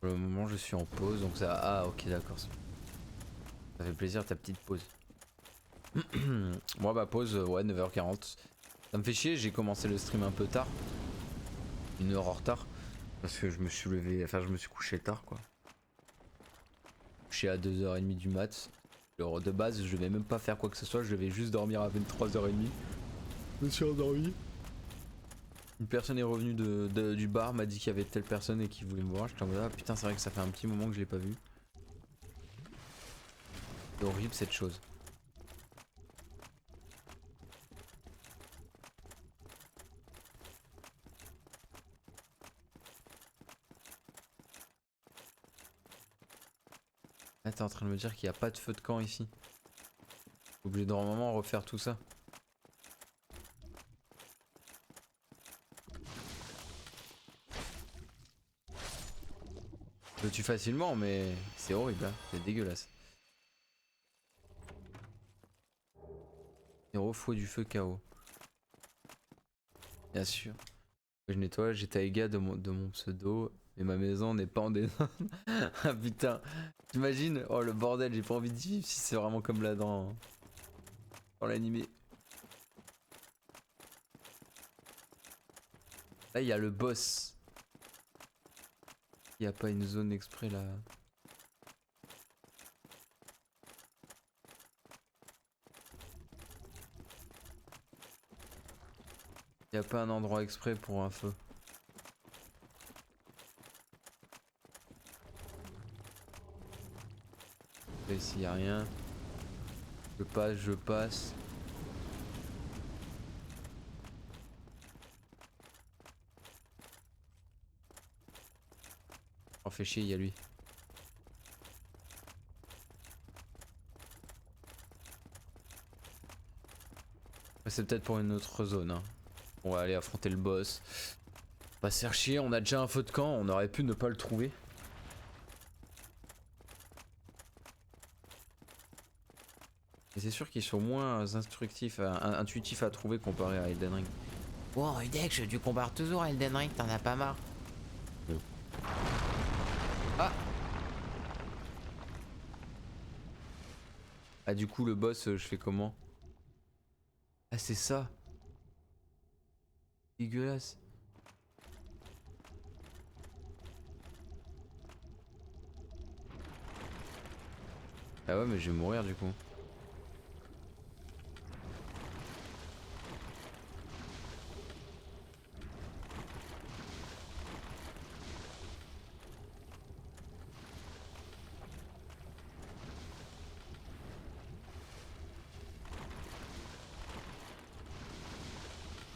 Pour le moment je suis en pause donc ça... Ah ok d'accord. Ça fait plaisir ta petite pause. Moi ma pause ouais 9h40. Ça me fait chier, j'ai commencé le stream un peu tard. 1 heure en retard. Parce que je me suis levé, enfin je me suis couché tard quoi. Couché à 2h30 du mat. Alors de base je vais même pas faire quoi que ce soit, je vais juste dormir à 23h30. Je me suis endormi. Une personne est revenue du bar, m'a dit qu'il y avait telle personne et qu'il voulait me voir. J'étais en mode ah putain c'est vrai que ça fait un petit moment que je l'ai pas vu. C'est horrible cette chose. Là t'es en train de me dire qu'il n'y a pas de feu de camp ici. Obligé de normalement refaire tout ça. Je le tue facilement mais c'est horrible hein, c'est dégueulasse. Héros fouet du feu KO. Bien sûr. Je nettoie, j'ai Taïga de mon pseudo. Mais ma maison n'est pas en désordre. Ah putain. T'imagines? Oh le bordel, j'ai pas envie de vivre si c'est vraiment comme là dans l'animé. Là il y a le boss. Il n'y a pas une zone exprès là. Il n'y a pas un endroit exprès pour un feu. Et s'il n'y a rien. Je passe. Oh fait chier, il y a lui. C'est peut-être pour une autre zone hein. On va aller affronter le boss. Pas se faire chier, on a déjà un feu de camp, on aurait pu ne pas le trouver. Et c'est sûr qu'ils sont moins instructifs, intuitifs à trouver comparé à Elden Ring. Wow, Rudex, tu compares toujours à Elden Ring, t'en as pas marre. Ah. Ah du coup le boss je fais comment? Ah c'est ça. Dégueulasse. Ah ouais mais je vais mourir du coup.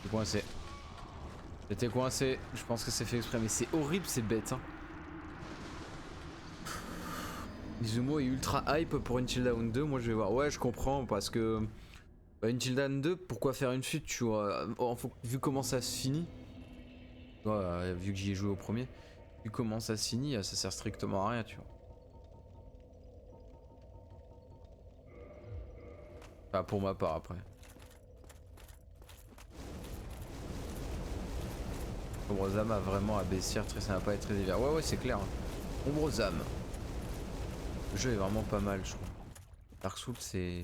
J'étais coincé. J'étais coincé. Je pense que c'est fait exprès mais c'est horrible, c'est bête hein. Izumo est ultra hype pour Until Dawn 2, moi je vais voir. Ouais, je comprends parce que Until Dawn 2, pourquoi faire une suite, tu vois, vu comment ça se finit, tu vois, vu que j'y ai joué au premier, vu comment ça se finit, ça sert strictement à rien, tu vois. Enfin, pour ma part après. Ombre Zam a vraiment à baissière, très sympa et très divers. Ouais, c'est clair. Ombre Zam. Le jeu est vraiment pas mal, je trouve. Dark Souls, c'est.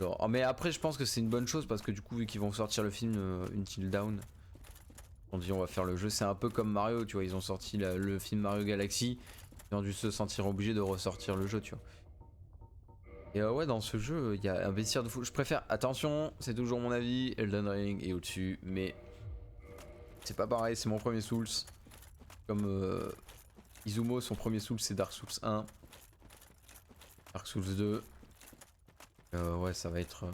Oh, mais après, je pense que c'est une bonne chose parce que du coup, vu qu'ils vont sortir le film Until Dawn, on dit on va faire le jeu. C'est un peu comme Mario, tu vois. Ils ont sorti le film Mario Galaxy. Ils ont dû se sentir obligés de ressortir le jeu, tu vois. Et ouais, dans ce jeu, il y a un baissière de fou. Je préfère, attention, c'est toujours mon avis, Elden Ring est au-dessus, mais c'est pas pareil, c'est mon premier Souls. Comme Izumo, son premier Souls, c'est Dark Souls 1. Dark Souls 2. Ouais, ça va être.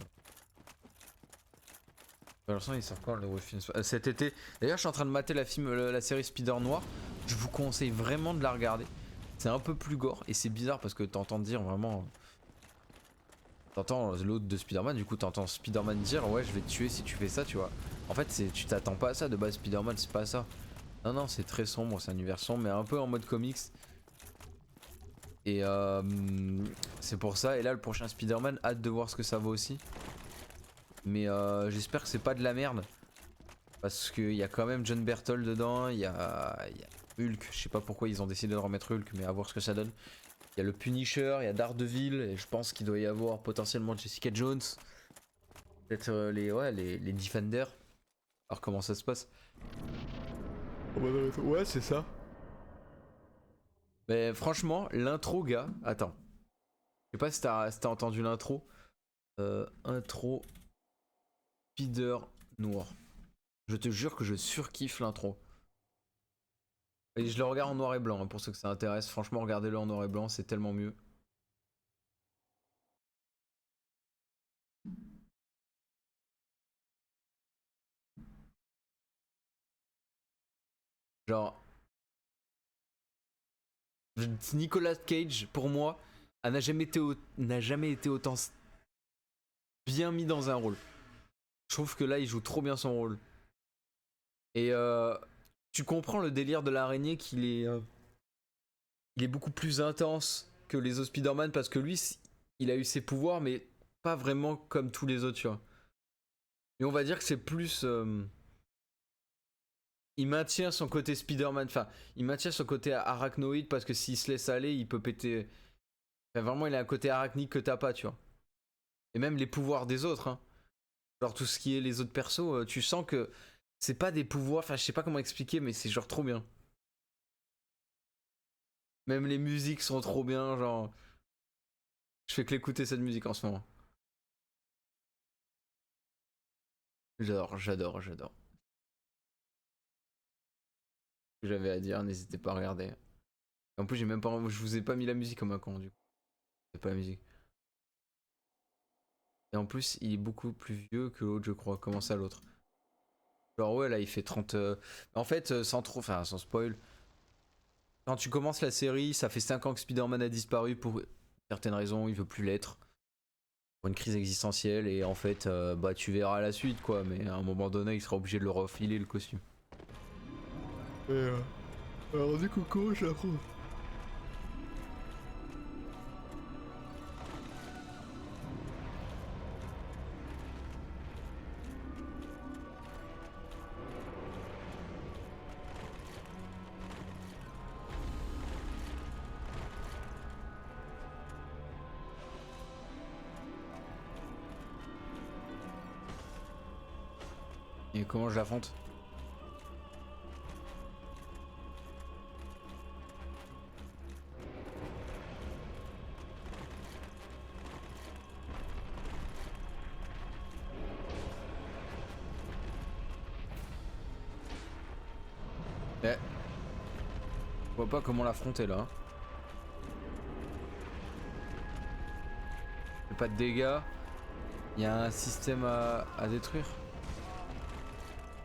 Pour l'instant, il sort quand le nouveau film cet été. D'ailleurs, je suis en train de mater la série Spider Noir. Je vous conseille vraiment de la regarder. C'est un peu plus gore et c'est bizarre parce que t'entends dire vraiment. T'entends l'autre de Spider-Man, du coup t'entends Spider-Man dire ouais je vais te tuer si tu fais ça, tu vois. En fait tu t'attends pas à ça de base, Spider-Man c'est pas ça. Non c'est très sombre, c'est un univers sombre mais un peu en mode comics. Et c'est pour ça, et là le prochain Spider-Man, hâte de voir ce que ça vaut aussi. Mais j'espère que c'est pas de la merde. Parce qu'il y a quand même John Berthold dedans, il y a Hulk, je sais pas pourquoi ils ont décidé de remettre Hulk mais à voir ce que ça donne. Il y a le Punisher, il y a Daredevil, et je pense qu'il doit y avoir potentiellement Jessica Jones. Peut-être les Defenders. Alors comment ça se passe? Ouais, c'est ça. Mais franchement, l'intro, gars. Attends. Je sais pas si t'as entendu l'intro. Intro. Spider Noir. Je te jure que je surkiffe l'intro. Et je le regarde en noir et blanc, hein, pour ceux que ça intéresse. Franchement, regardez-le en noir et blanc, c'est tellement mieux. Genre. Nicolas Cage, pour moi, n'a jamais été autant bien mis dans un rôle. Je trouve que là, il joue trop bien son rôle. Et tu comprends le délire de l'araignée il est beaucoup plus intense que les autres Spider-Man parce que lui, il a eu ses pouvoirs, mais pas vraiment comme tous les autres, tu vois. Et on va dire que c'est plus. Il maintient son côté Spider-Man, enfin, il maintient son côté arachnoïde parce que s'il se laisse aller, il peut péter. Enfin, vraiment, il a un côté arachnique que t'as pas, tu vois. Et même les pouvoirs des autres, hein. Genre tout ce qui est les autres persos, tu sens que c'est pas des pouvoirs, enfin, je sais pas comment expliquer, mais c'est genre trop bien. Même les musiques sont trop bien, genre. Je fais que l'écouter cette musique en ce moment. J'adore. Ce que j'avais à dire, n'hésitez pas à regarder. En plus, je vous ai pas mis la musique comme un con, du coup. C'est pas la musique. Et en plus, il est beaucoup plus vieux que l'autre, je crois. Comment ça, l'autre? Genre, ouais, là, il fait 30. En fait, sans spoil, quand tu commences la série, ça fait 5 ans que Spider-Man a disparu pour certaines raisons, il veut plus l'être. Pour une crise existentielle, et en fait, bah, tu verras la suite, quoi. Mais à un moment donné, il sera obligé de le refiler, le costume. Alors, du coup, comment je l'apprends? Et comment je l'affronte? Eh. Je vois pas comment l'affronter là. Il pas de dégâts. Il y a un système à détruire.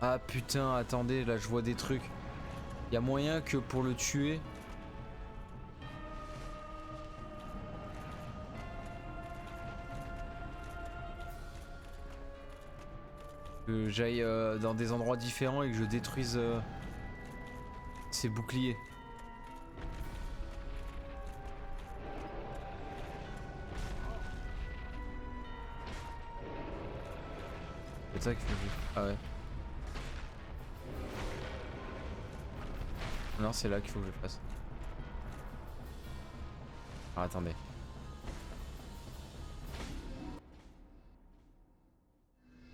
Ah putain, attendez, là je vois des trucs. Il y a moyen que pour le tuer... que j'aille dans des endroits différents et que je détruise ses boucliers. C'est ça qu'il faut que je... Ah ouais. Non, c'est là qu'il faut que je le fasse. Ah, attendez.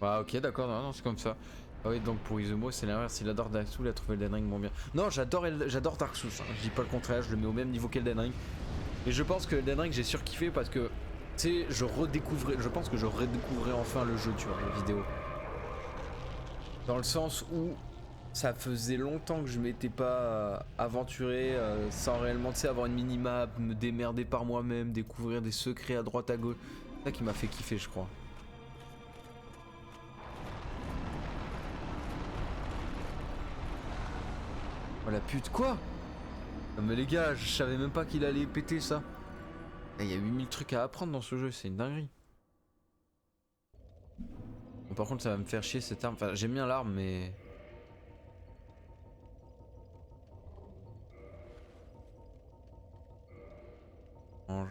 Ah ok, d'accord, non, non c'est comme ça. Ah oui, donc pour Izumo c'est l'inverse, il adore Dark Souls, il a trouvé Elden Ring bon bien. Non, j'adore Dark Souls, hein. Je dis pas le contraire, je le mets au même niveau qu'Elden Ring. Et je pense que Elden Ring j'ai surkiffé parce que, tu sais, je pense que je redécouvrais enfin le jeu, tu vois, la vidéo. Dans le sens où ça faisait longtemps que je m'étais pas aventuré sans réellement, tu sais, avoir une minimap, me démerder par moi-même, découvrir des secrets à droite à gauche. C'est ça qui m'a fait kiffer, je crois. Oh la pute, quoi? Non mais les gars, je savais même pas qu'il allait péter ça. Il y a 8000 trucs à apprendre dans ce jeu, c'est une dinguerie. Bon, par contre ça va me faire chier cette arme, enfin j'aime bien l'arme mais... Ange.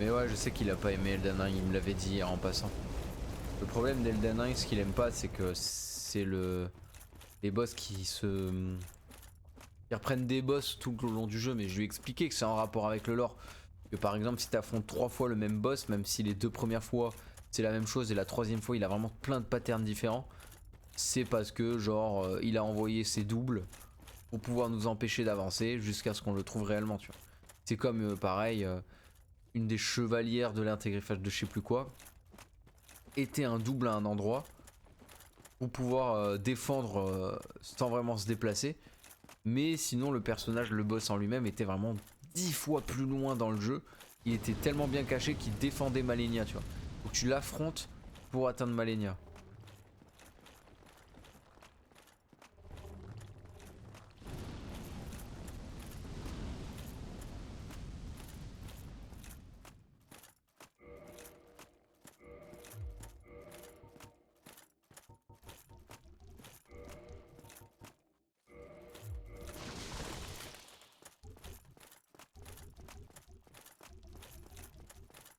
Mais ouais, je sais qu'il a pas aimé Elden Ring, il me l'avait dit en passant. Le problème d'Elden Ring, ce qu'il aime pas, c'est que c'est les boss qui se... Ils reprennent des boss tout le long du jeu, mais je lui ai expliqué que c'est en rapport avec le lore. Que par exemple, si t'affrontes 3 fois le même boss, même si les 2 premières fois c'est la même chose et la 3e fois il a vraiment plein de patterns différents, c'est parce que genre il a envoyé ses doubles pour pouvoir nous empêcher d'avancer jusqu'à ce qu'on le trouve réellement, tu vois. C'est comme pareil, une des chevalières de l'intégrifage de je sais plus quoi était un double à un endroit pour pouvoir défendre sans vraiment se déplacer. Mais sinon le personnage, le boss en lui-même était vraiment 10 fois plus loin dans le jeu. Il était tellement bien caché qu'il défendait Malenia, tu vois. Donc tu l'affrontes pour atteindre Malenia.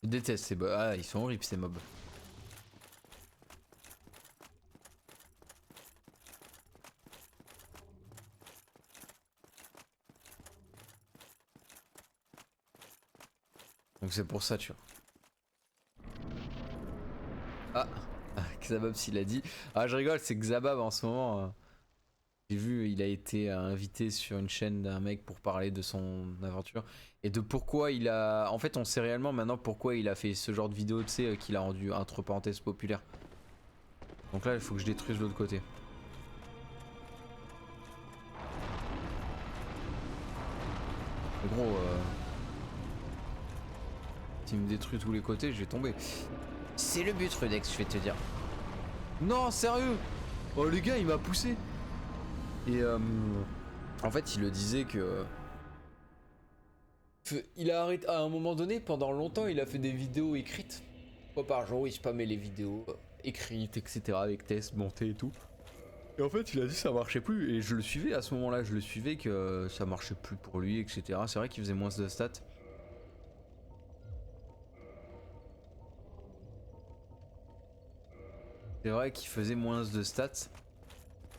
Je déteste ces mobs. Ah, ils sont horribles ces mobs. Donc c'est pour ça, tu vois. Ah, Xabab s'il a dit. Ah, je rigole, c'est Xabab en ce moment. J'ai vu, il a été invité sur une chaîne d'un mec pour parler de son aventure et de pourquoi il a... En fait, on sait réellement maintenant pourquoi il a fait ce genre de vidéo, tu sais, qu'il a rendu entre parenthèses populaire. Donc là, il faut que je détruise l'autre côté. En gros, s'il me détruit tous les côtés, je vais tomber. C'est le but, Rudex, je vais te dire. Non, sérieux? Oh les gars, il m'a poussé. Et en fait, il le disait que... Il a arrêté à un moment donné, pendant longtemps, il a fait des vidéos écrites. Fois par jour, il spammait les vidéos écrites, etc. avec tests, montées et tout. Et en fait, il a dit que ça marchait plus. Et je le suivais à ce moment-là, je le suivais que ça marchait plus pour lui, etc. C'est vrai qu'il faisait moins de stats. C'est vrai qu'il faisait moins de stats.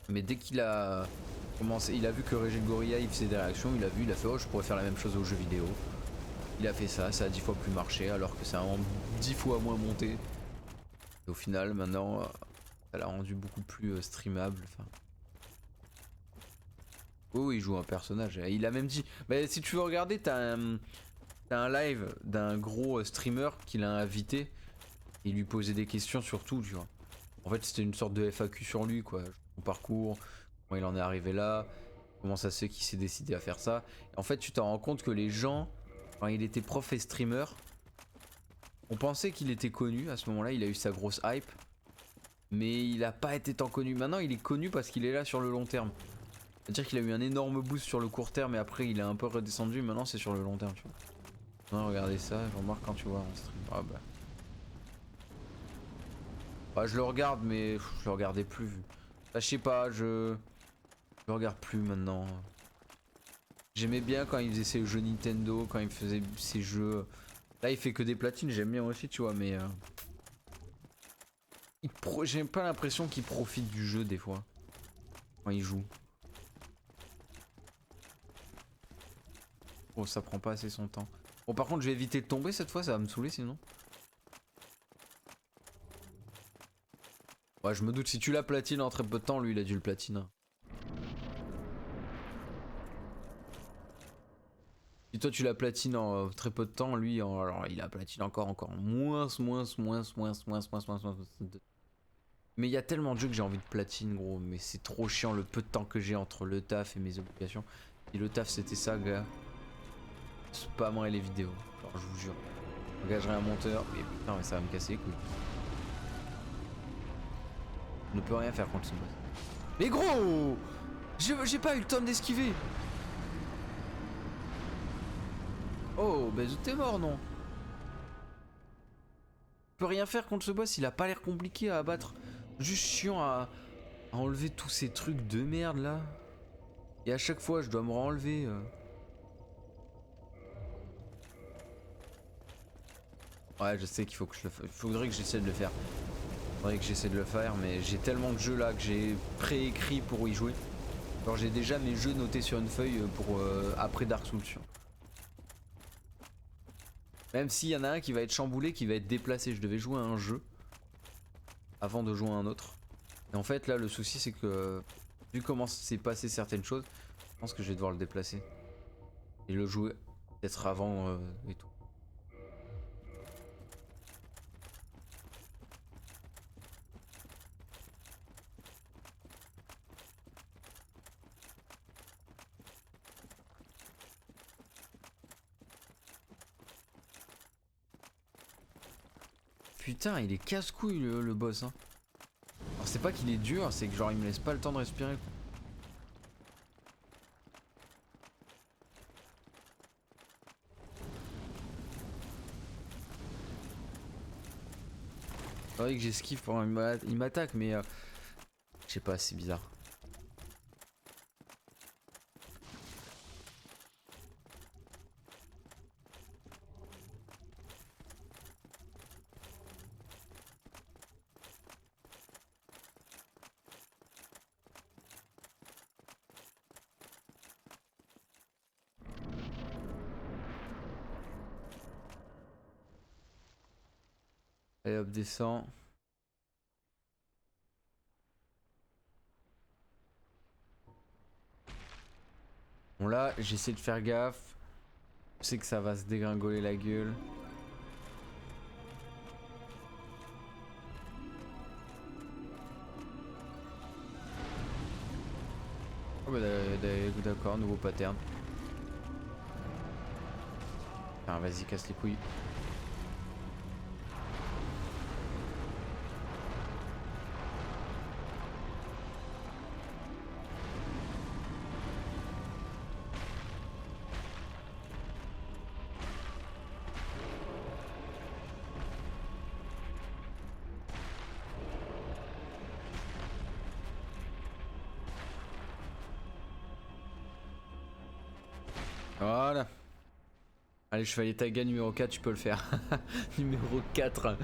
Mais dès qu'il a commencé, il a vu que Régis Gorilla il faisait des réactions, il a vu, il a fait oh je pourrais faire la même chose aux jeux vidéo. Il a fait ça, ça a 10 fois plus marché alors que ça a 10 fois moins monté. Et au final maintenant ça l'a rendu beaucoup plus streamable. Enfin... Oui, il joue un personnage. Il a même dit, bah, si tu veux regarder, t'as un live d'un gros streamer qu'il a invité. Il lui posait des questions sur tout, tu vois. En fait c'était une sorte de FAQ sur lui quoi. Son parcours, comment il en est arrivé là. comment ça se fait qu'il s'est décidé à faire ça. En fait, tu t'en rends compte que les gens, quand il était prof et streamer, on pensait qu'il était connu à ce moment-là, il a eu sa grosse hype. Mais il a pas été tant connu. Maintenant, il est connu parce qu'il est là sur le long terme. C'est-à-dire qu'il a eu un énorme boost sur le court terme et après il est un peu redescendu. Maintenant, c'est sur le long terme, tu vois. Non, regardez ça, je remarque quand tu vois en stream. Ah bah. Ah, je le regarde, mais je le regardais plus. Bah, je sais pas, je le regarde plus maintenant. J'aimais bien quand il faisait ses jeux Nintendo, quand il faisait ses jeux. Là, il fait que des platines, j'aime bien aussi, tu vois, mais. J'ai pas l'impression qu'il profite du jeu des fois. Quand il joue. Oh, ça prend pas assez son temps. Bon, par contre, je vais éviter de tomber cette fois, ça va me saouler sinon. Ouais, je me doute, si tu la platines en très peu de temps, lui il a dû le platiner. Si toi tu la platines en très peu de temps, lui, alors il a platine encore moins. Mais il y a tellement de jeux que j'ai envie de platine, gros. Mais c'est trop chiant le peu de temps que j'ai entre le taf et mes obligations. Si le taf c'était ça, gars, spammerais les vidéos. Genre, je vous jure. J'engagerais un monteur, mais putain, mais ça va me casser les couilles. Je ne peux rien faire contre ce boss. Mais gros, j'ai pas eu le temps d'esquiver. Oh, bah t'es mort, non? Je peux rien faire contre ce boss, il a pas l'air compliqué à abattre. Juste chiant à enlever tous ces trucs de merde là. Et à chaque fois, je dois me renlever. Ouais, je sais qu'il faut que je le fasse. Il faudrait que j'essaie de le faire. Faudrait que j'essaie de le faire, mais j'ai tellement de jeux là que j'ai préécrit pour y jouer. Alors j'ai déjà mes jeux notés sur une feuille pour après Dark Souls. Même s'il y en a un qui va être chamboulé, qui va être déplacé. Je devais jouer à un jeu avant de jouer à un autre. Et en fait là le souci c'est que vu comment s'est passé certaines choses, je pense que je vais devoir le déplacer. Et le jouer peut-être avant et tout. Putain, il est casse-couille le boss hein. Alors c'est pas qu'il est dur, c'est que genre il me laisse pas le temps de respirer quoi. C'est vrai que j'esquive pendant il m'attaque mais je sais pas, c'est bizarre. Allez hop, descend. Bon là, j'essaie de faire gaffe. Je sais que ça va se dégringoler la gueule. Oh bah d'accord, nouveau pattern. Enfin, vas-y, casse les couilles. Voilà. Allez, chevalier Taiga numéro 4, tu peux le faire. Numéro 4.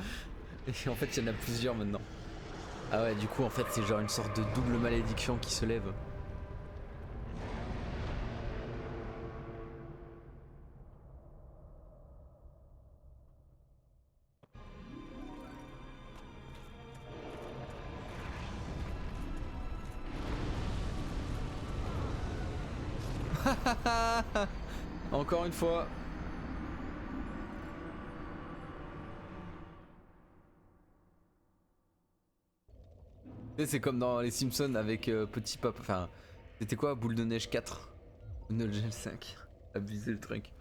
Et en fait, il y en a plusieurs maintenant. Ah ouais, du coup, en fait, c'est genre une sorte de double malédiction qui se lève. Encore une fois. Tu sais, c'est comme dans les Simpsons avec Petit Papa. Enfin, C'était quoi, boule de neige 4 ou Nol Gel 5? Abusé le truc.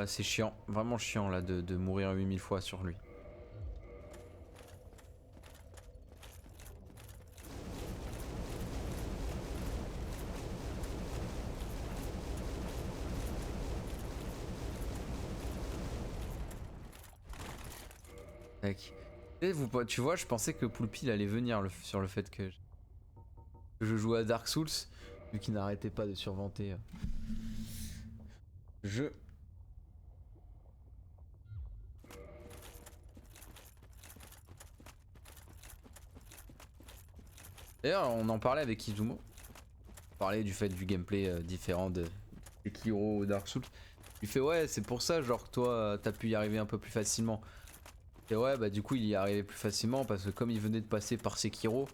C'est chiant, vraiment chiant là de mourir 8000 fois sur lui. Tac. Et tu vois, je pensais que Poulpi il allait venir sur le fait que je jouais à Dark Souls, vu qu'il n'arrêtait pas de survanter. Je. D'ailleurs, on en parlait avec Izumo. On parlait du fait du gameplay différent de Sekiro ou Dark Souls. Il fait ouais, c'est pour ça, genre, que toi, t'as pu y arriver un peu plus facilement. Et ouais, bah du coup, il y arrivait plus facilement parce que comme il venait de passer par Sekiro,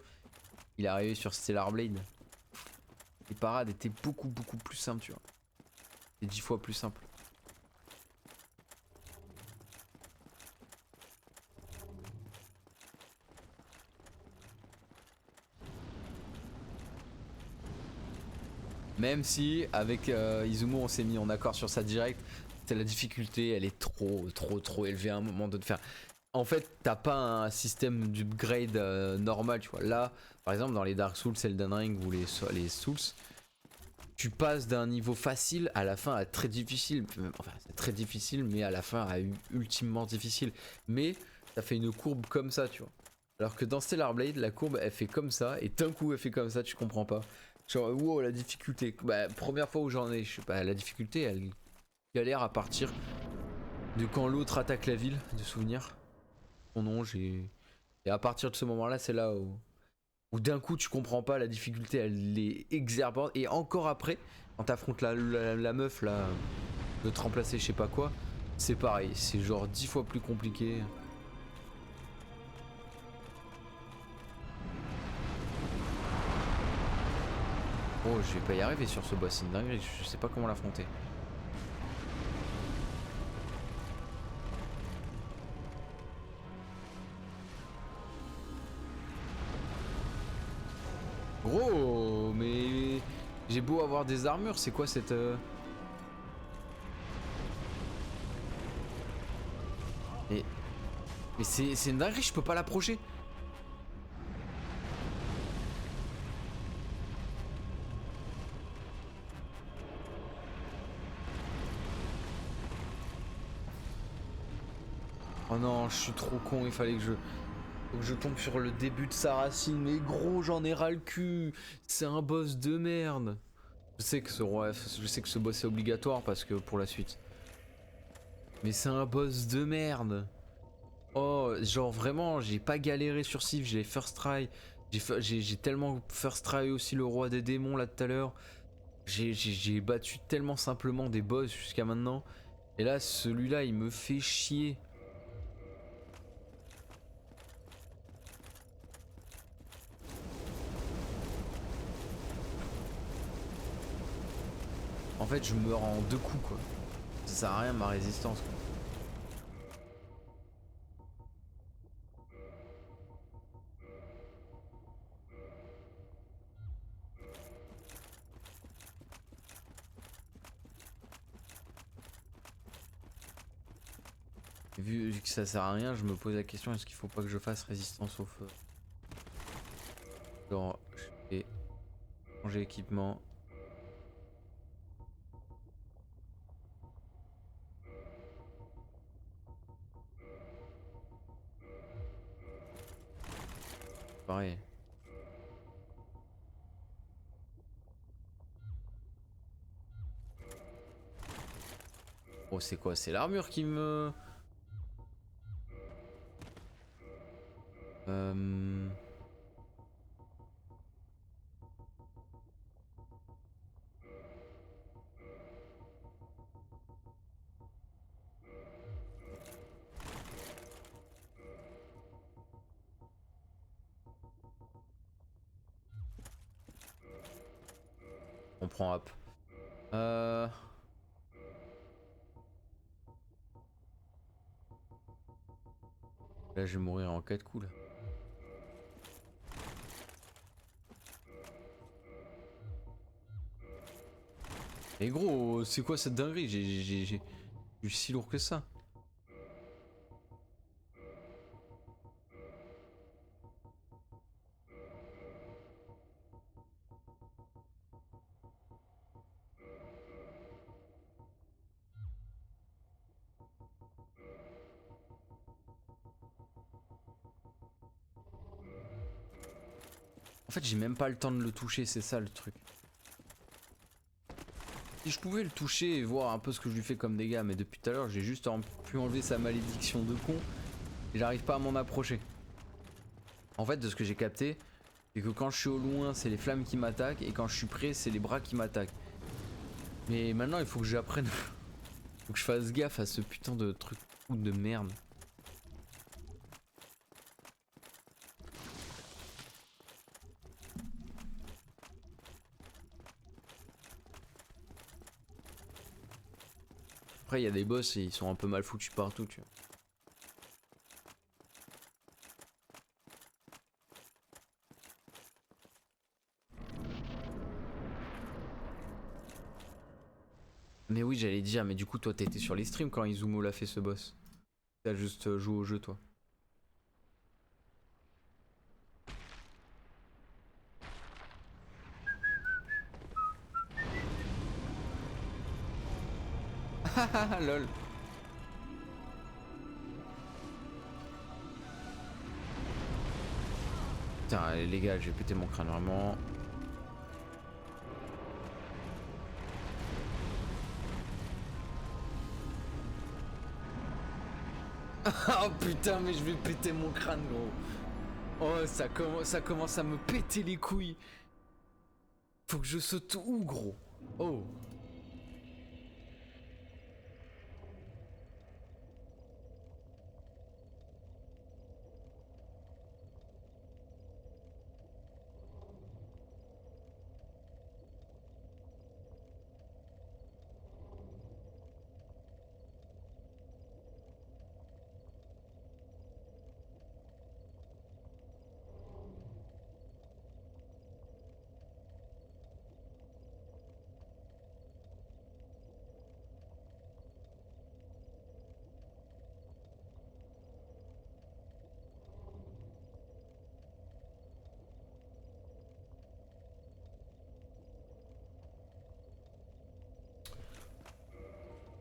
il est arrivé sur Stellar Blade. Les parades étaient beaucoup plus simples, tu vois. Et 10 fois plus simples. Même si avec Izumo on s'est mis en accord sur ça direct, c'est la difficulté, elle est trop élevée à un moment de faire. En fait, t'as pas un système d'upgrade normal, tu vois. Là, par exemple, dans les Dark Souls, Elden Ring ou les Souls, tu passes d'un niveau facile à la fin à très difficile. Enfin, c'est très difficile, mais à la fin à ultimement difficile. Mais ça fait une courbe comme ça, tu vois. Alors que dans Stellar Blade, la courbe elle fait comme ça, et d'un coup elle fait comme ça, tu comprends pas. Genre, wow, la difficulté. Bah, première fois où j'en ai, je sais pas, la difficulté elle galère à partir de quand l'autre attaque la ville, de souvenir. Son nom, j'ai. Et à partir de ce moment-là, c'est là où d'un coup tu comprends pas, la difficulté elle est exorbitante. Et encore après, quand t'affrontes la meuf là, de te remplacer, je sais pas quoi, c'est pareil, c'est genre 10 fois plus compliqué. Oh, je vais pas y arriver sur ce boss, c'est une dinguerie, je sais pas comment l'affronter. Gros, mais j'ai beau avoir des armures, c'est quoi cette... Mais, mais c'est une dinguerie, je peux pas l'approcher. Oh non, je suis trop con, il fallait que je tombe sur le début de sa racine. Mais gros, j'en ai ras le cul. C'est un boss de merde. Je sais que ce boss est obligatoire parce que pour la suite. Mais c'est un boss de merde. Oh, genre vraiment, j'ai pas galéré sur Sif, j'ai first try. J'ai tellement first try aussi le roi des démons là tout à l'heure. J'ai battu tellement simplement des boss jusqu'à maintenant. Et là, celui-là, il me fait chier. En fait, je meurs en deux coups quoi. Ça sert à rien ma résistance quoi. Vu que ça sert à rien, je me pose la question, est-ce qu'il faut pas que je fasse résistance au feu? Genre, je vais changer équipement. Pareil. Oh, c'est quoi? C'est l'armure qui me... Euh... On prend up. Euh... Là, je vais mourir en 4 coups là. Et gros, c'est quoi cette dinguerie? J'ai eu si lourd que ça. En fait, j'ai même pas le temps de le toucher, c'est ça le truc. Si je pouvais le toucher et voir un peu ce que je lui fais comme dégâts, mais depuis tout à l'heure, j'ai juste pu enlever sa malédiction de con et j'arrive pas à m'en approcher. En fait, de ce que j'ai capté, c'est que quand je suis au loin, c'est les flammes qui m'attaquent et quand je suis près, c'est les bras qui m'attaquent. Mais maintenant, il faut que j'apprenne. Faut que je fasse gaffe à ce putain de truc de merde. Après, il y a des boss et ils sont un peu mal foutus partout, tu vois. Mais oui, j'allais dire, mais du coup, toi, t'étais sur les streams quand Izumo l'a fait ce boss. T'as juste joué au jeu, toi. Haha, lol. Putain, les gars, j'ai pété mon crâne vraiment. Oh putain, mais je vais péter mon crâne, gros. Oh, ça commence à me péter les couilles. Faut que je saute où, gros? Oh.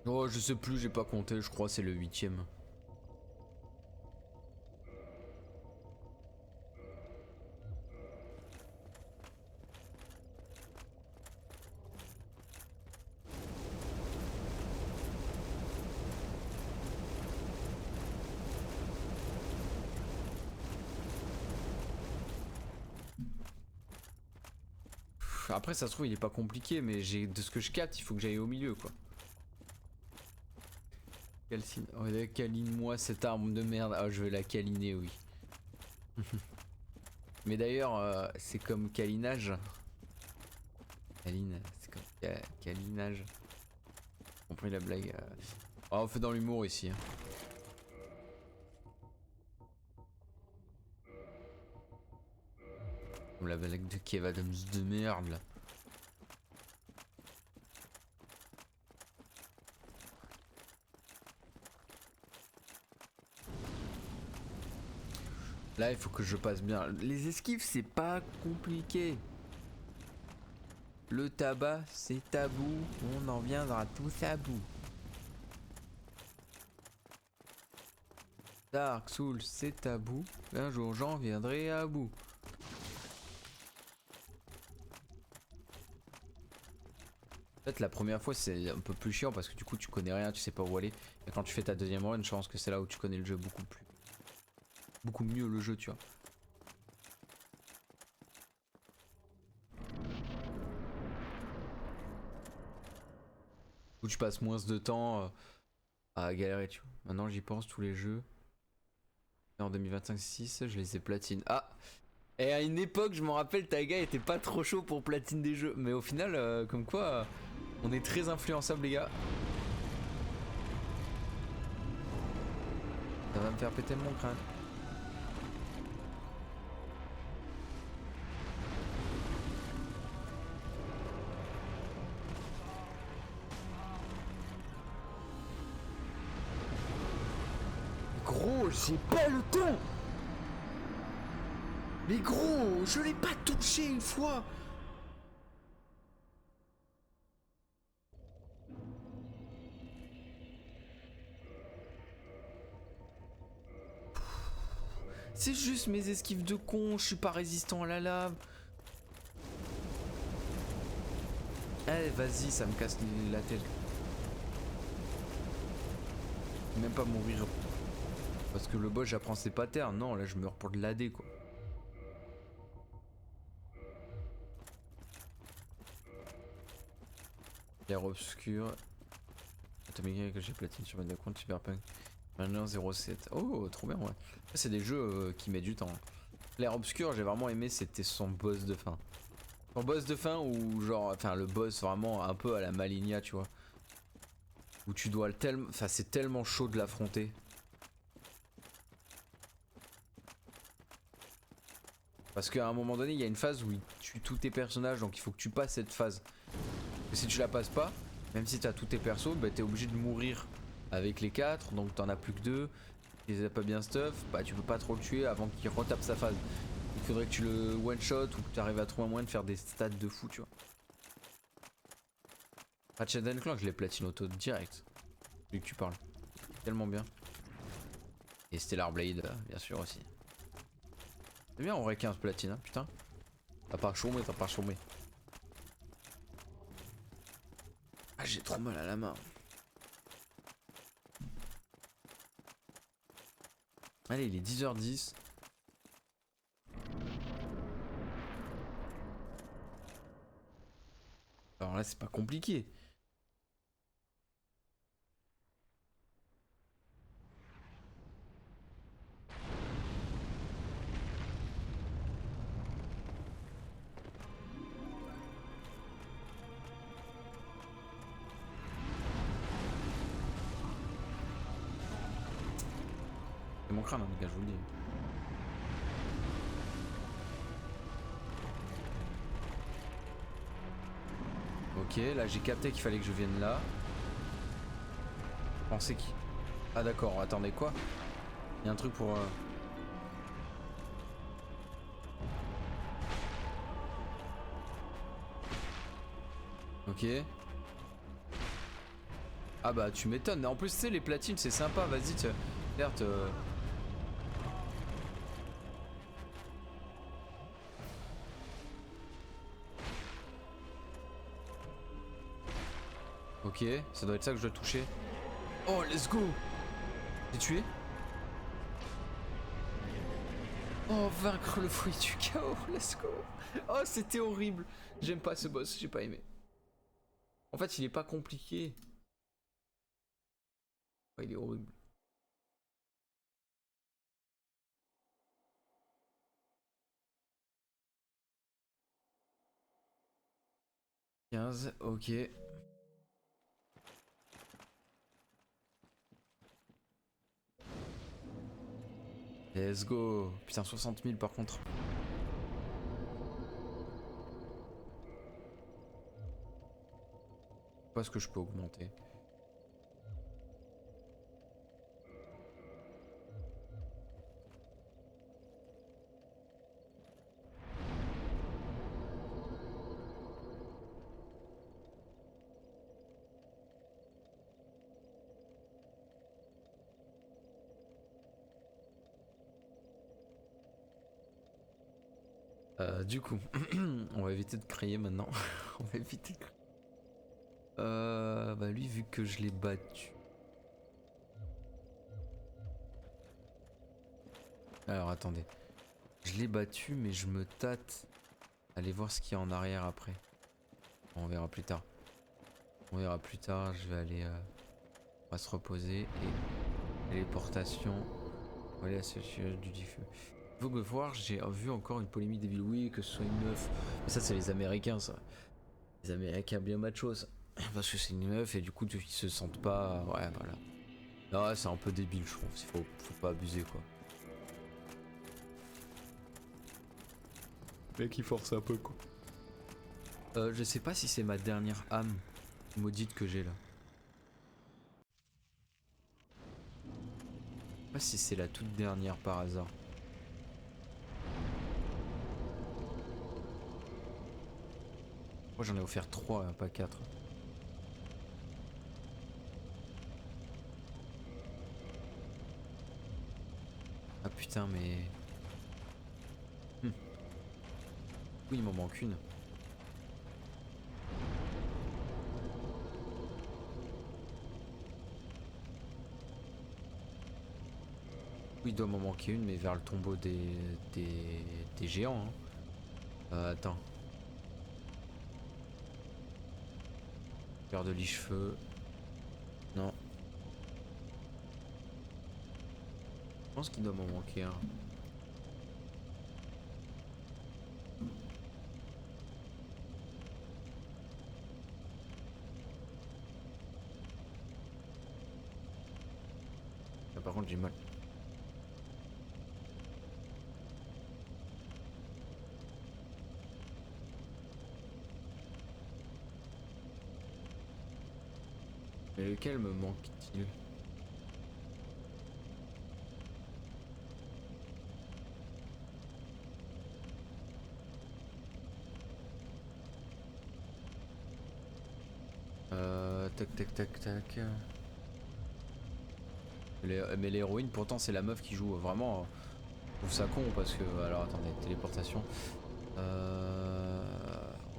Oh, je sais plus, j'ai pas compté, je crois que c'est le 8ème. Après, ça se trouve, il est pas compliqué, mais de ce que je capte, il faut que j'aille au milieu, quoi. Câline-moi cette arme de merde. Ah, je vais la câliner, oui. Mais d'ailleurs, c'est comme câlinage. Câline, c'est comme câlinage. Compris la blague. Oh, on fait dans l'humour ici. Hein. Comme la blague de Kev Adams de merde là. Là, il faut que je passe bien. Les esquives, c'est pas compliqué. Le tabac, c'est tabou. On en viendra tous à bout. Dark Souls, c'est tabou. Un jour, j'en viendrai à bout. En fait, la première fois, c'est un peu plus chiant parce que du coup, tu connais rien, tu sais pas où aller. Et quand tu fais ta deuxième run, je pense que c'est là où tu connais le jeu beaucoup mieux le jeu, tu vois. Où tu passes moins de temps à galérer, tu vois. Maintenant, j'y pense, tous les jeux. En 2025-6, je les ai platine. Ah! Et à une époque, je m'en rappelle, Taiga était pas trop chaud pour platine des jeux. Mais au final, comme quoi, on est très influençable, les gars. Ça va me faire péter mon crâne. j'ai pas le temps. Mais gros, je l'ai pas touché une fois. C'est juste mes esquives de con, je suis pas résistant à la lave. Eh vas-y, ça me casse la tête. Même pas mourir. Parce que le boss j'apprends ses patterns. Non, là je meurs pour de l'AD quoi. L'air obscur. Atomic que j'ai platine sur ma compte Cyberpunk. Maintenant 07. Oh, trop bien, ouais. C'est des jeux qui mettent du temps. L'air obscur, j'ai vraiment aimé, c'était son boss de fin. Son boss de fin ou genre, enfin le boss vraiment un peu à la Malinia, tu vois. Où tu dois tellement, enfin c'est tellement chaud de l'affronter. Parce qu'à un moment donné, il y a une phase où il tue tous tes personnages, donc il faut que tu passes cette phase. Et si tu la passes pas, même si t'as tous tes persos, bah t'es obligé de mourir avec les 4, donc t'en as plus que 2. Si t'es pas bien stuff, bah tu peux pas trop le tuer avant qu'il retape sa phase. Il faudrait que tu le one shot ou que tu arrives à trouver un moyen de faire des stats de fou, tu vois. Ratchet Clank, je l'ai platine auto direct. Vu que tu parles. Tellement bien. Et Stellar Blade, bien sûr aussi. C'est bien en vrai 15 platine, hein, putain. T'as pas chômé, t'as pas chômé. Ah, j'ai trop mal à la main. Allez, il est 10h10. Alors là, c'est pas compliqué. C'est mon crâne, hein, les gars, je vous le dis. Ok, là j'ai capté qu'il fallait que je vienne là. Je pensais qu'il... Ah d'accord, attendez quoi? Il y a un truc pour... Ok. Ah bah tu m'étonnes. En plus tu sais les platines c'est sympa, vas-y certes. Ok, ça doit être ça que je dois toucher. Oh let's go. J'ai tué. Oh vaincre le fruit du chaos, let's go. Oh c'était horrible. J'aime pas ce boss, j'ai pas aimé. En fait il est pas compliqué. Oh, il est horrible. « 15, ok. Let's go. Putain 60 000 par contre. Pas ce que je peux augmenter. Du coup, on va éviter de crier maintenant. On va éviter de crier. Bah lui, vu que je l'ai battu. Alors attendez. Je l'ai battu, mais je me tâte. Allez voir ce qu'il y a en arrière après. On verra plus tard. On verra plus tard. Je vais aller. On va se reposer. Et téléportation. On va aller à ce siège du diffus. Faut me voir, j'ai vu encore une polémique des villes. Oui, que ce soit une meuf. Mais ça, c'est les Américains, ça. Les Américains bien machos. Parce que c'est une meuf et du coup, ils se sentent pas. Ouais, voilà. Non, c'est un peu débile, je trouve. Faut pas abuser, quoi. Le mec, il force un peu, quoi. Je sais pas si c'est ma dernière âme maudite que j'ai là. Pas si c'est la toute dernière par hasard. Moi j'en ai offert 3, pas 4. Ah putain mais... Oui il m'en manque une. Oui il doit m'en manquer une mais vers le tombeau des géants. Hein. Attends. Cœur de liche-feu. Non. Je pense qu'il doit m'en manquer un. Ah, par contre j'ai mal. Mais lequel me manque-t-il? Tac tac tac tac. Mais l'héroïne pourtant c'est la meuf qui joue vraiment. Je trouve ça con parce que... Alors attendez, téléportation. On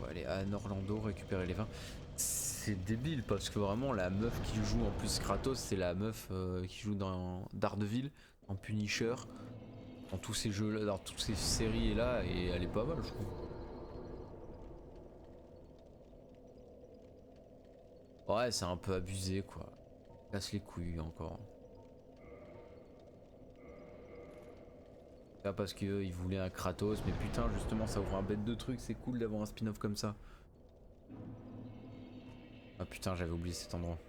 va aller à Orlando récupérer les vins. C'est débile parce que vraiment la meuf qui joue en plus Kratos c'est la meuf qui joue dans Daredevil, en Punisher, dans tous ces jeux là, dans toutes ces séries là et elle est pas mal je trouve. Ouais c'est un peu abusé quoi. Casse les couilles encore. Pas parce qu'ils voulaient un Kratos mais putain justement ça ouvre un bête de trucs, c'est cool d'avoir un spin-off comme ça. Ah putain j'avais oublié cet endroit.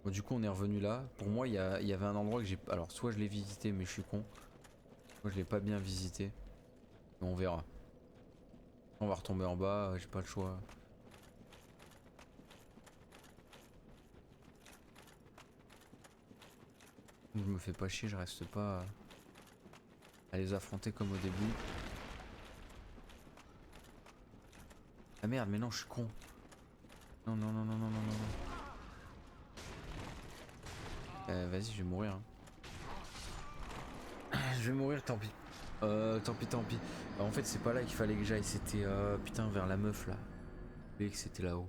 Bon, du coup on est revenu là. Pour moi il y avait un endroit que j'ai... Alors soit je l'ai visité mais je suis con. Soit je l'ai pas bien visité. Mais on verra. On va retomber en bas, j'ai pas le choix. Je me fais pas chier, je reste pas à les affronter comme au début. Ah merde mais non je suis con. Non non non non non non non non. Vas-y je vais mourir. Hein. Je vais mourir tant pis. Tant pis tant pis. En fait c'est pas là qu'il fallait que j'aille, c'était putain vers la meuf là. Je voulais que c'était là-haut.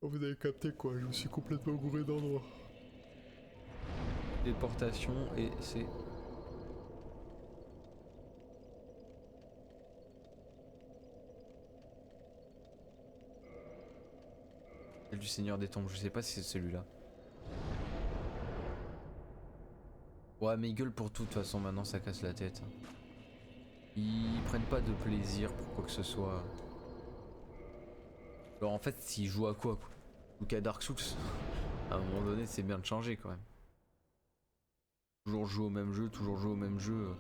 Oh, vous avez capté quoi, je me suis complètement gouré d'endroit. Téléportation et c'est... Celle du Seigneur des Tombes, je sais pas si c'est celui-là. Ouais mais ils gueulent pour tout de toute façon maintenant ça casse la tête. Ils prennent pas de plaisir pour quoi que ce soit. Alors en fait s'ils jouent à quoi ou qu'à Dark Souls, à un moment donné c'est bien de changer quand même. Toujours jouer au même jeu, toujours jouer au même jeu.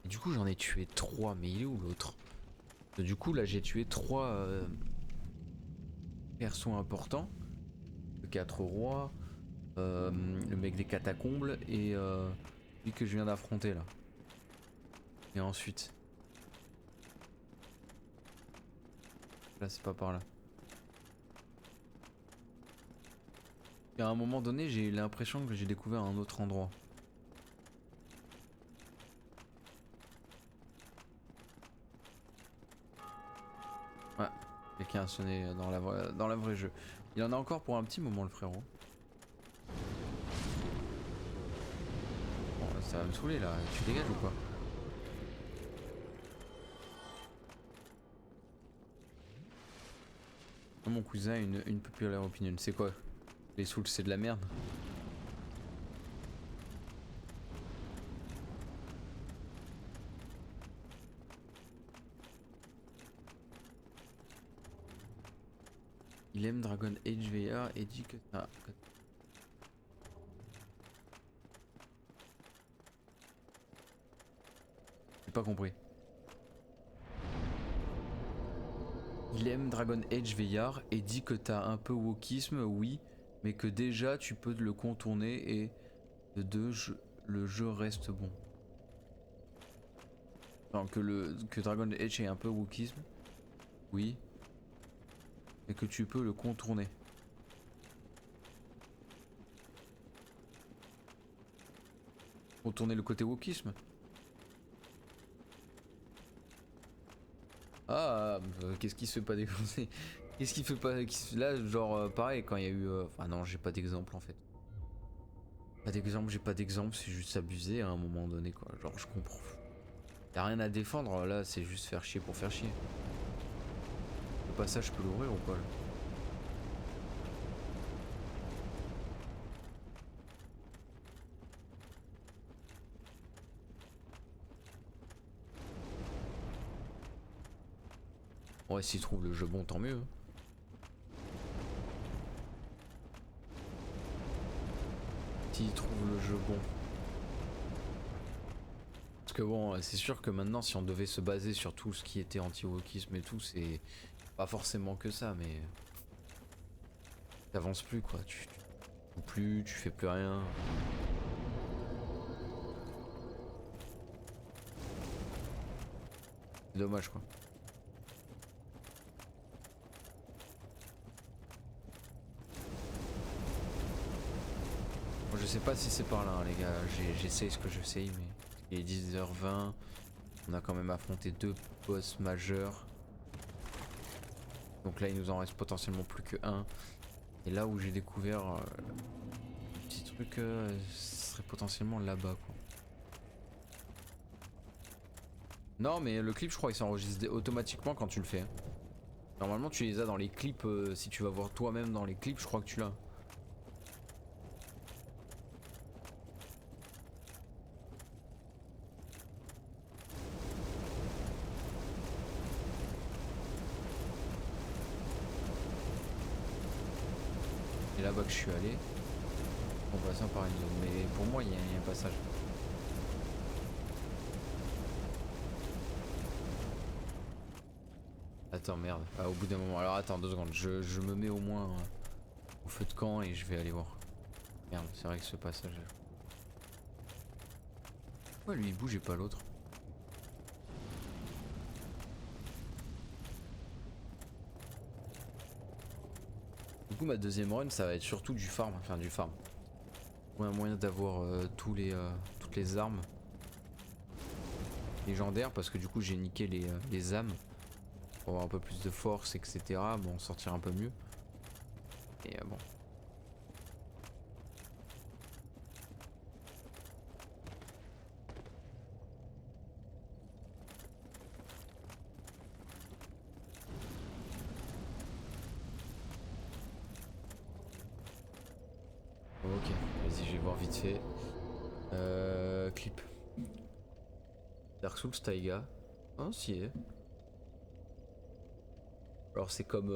Et du coup j'en ai tué 3, mais il est où l'autre? Du coup là j'ai tué 3 persos importants. Le 4 rois, le mec des catacombes et lui que je viens d'affronter là. Et ensuite... Là c'est pas par là. Et à un moment donné j'ai l'impression que j'ai découvert un autre endroit. Ouais, quelqu'un a sonné dans la vraie jeu. Il en a encore pour un petit moment le frérot. Bon, ça va me saouler là, tu dégages ou quoi? Mon cousin a une populaire opinion, c'est quoi? Les Souls c'est de la merde. Il aime Dragon Age VR et dit que t'as... J'ai pas compris. Il aime Dragon Age VR et dit que t'as un peu wokisme, oui, mais que déjà tu peux le contourner et de deux, le jeu reste bon. Enfin, que Dragon Age est un peu wokisme, oui, mais que tu peux le contourner. Contourner le côté wokisme. Ah, qu'est-ce qui se fait pas défoncer? Qu'est-ce qui fait pas... Là, genre, pareil, quand il y a eu... Enfin non, j'ai pas d'exemple en fait. Pas d'exemple, j'ai pas d'exemple, c'est juste abusé à un moment donné quoi. Genre, je comprends. Y'a rien à défendre, là, c'est juste faire chier pour faire chier. Le passage, je peux l'ouvrir ou pas là? Ouais, s'il trouve le jeu bon, tant mieux. Hein. S'il trouve le jeu bon. Parce que bon, c'est sûr que maintenant, si on devait se baser sur tout ce qui était anti-wokisme et tout, c'est pas forcément que ça, mais t'avances plus quoi. Tu joues plus, tu fais plus rien. C'est dommage quoi. Bon, je sais pas si c'est par là, hein, les gars. J'essaye ce que je sais, mais il est 10h20. On a quand même affronté deux boss majeurs. Donc là, il nous en reste potentiellement plus que un. Et là où j'ai découvert le petit truc, ce serait potentiellement là-bas, quoi. Non, mais le clip, je crois, il s'enregistre automatiquement quand tu le fais. Hein. Normalement, tu les as dans les clips. Si tu vas voir toi-même dans les clips, je crois que tu l'as. Et là-bas que je suis allé, en passant par une zone. Mais pour moi, il y a un passage. Attends, merde. Ah, au bout d'un moment. Alors attends, 2 secondes. Je me mets au moins au feu de camp et je vais aller voir. Merde, c'est vrai que ce passage. Pourquoi lui il bouge et pas l'autre? Du coup, ma deuxième run, ça va être surtout du farm. Enfin, du farm. Un moyen d'avoir toutes les armes légendaires parce que du coup, j'ai niqué les âmes. Pour avoir un peu plus de force, etc. Bon, sortir un peu mieux. Et bon. Ok, vas-y, je vais voir vite fait. Clip. Dark Souls Taiga. Oh, si est. Alors c'est comme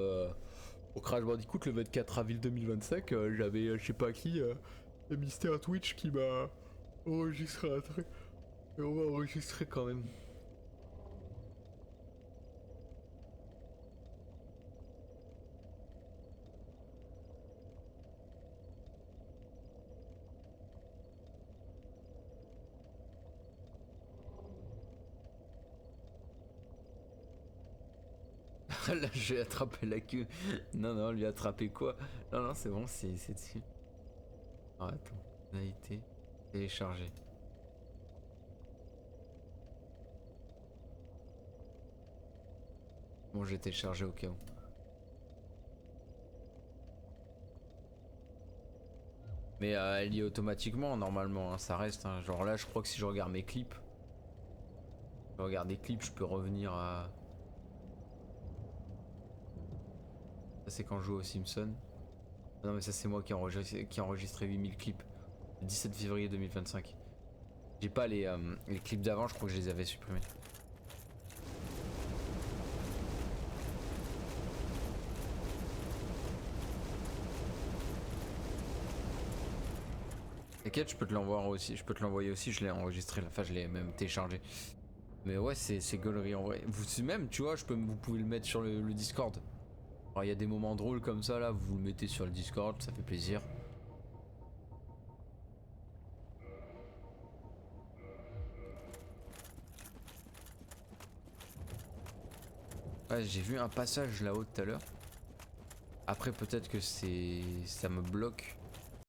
au Crash Bandicoot le 24 avril 2025, j'avais je sais pas qui, Mister Twitch qui m'a enregistré un truc. Et on va enregistrer quand même. Là je vais attraper la queue. Non non, lui attraper quoi? Non non, c'est bon, c'est dessus. Ah, attends, ça a été téléchargé. Bon, j'ai téléchargé au cas où. Mais elle y est automatiquement normalement, hein, ça reste. Hein. Genre là, je crois que si je regarde mes clips, je regarde des clips, je peux revenir à. Ça c'est quand je joue aux Simpsons. Non mais ça c'est moi qui ai enregistré 8000 clips. Le 17 février 2025. J'ai pas les clips d'avant, je crois que je les avais supprimés. T'inquiète, je peux te l'envoyer aussi, je l'ai enregistré, enfin je l'ai même téléchargé. Mais ouais, c'est gaulerie en vrai. Vous même, tu vois, vous pouvez le mettre sur le Discord. Alors il y a des moments drôles comme ça là, vous le mettez sur le Discord, ça fait plaisir. Ouais, j'ai vu un passage là-haut tout à l'heure. Après peut-être que ça me bloque.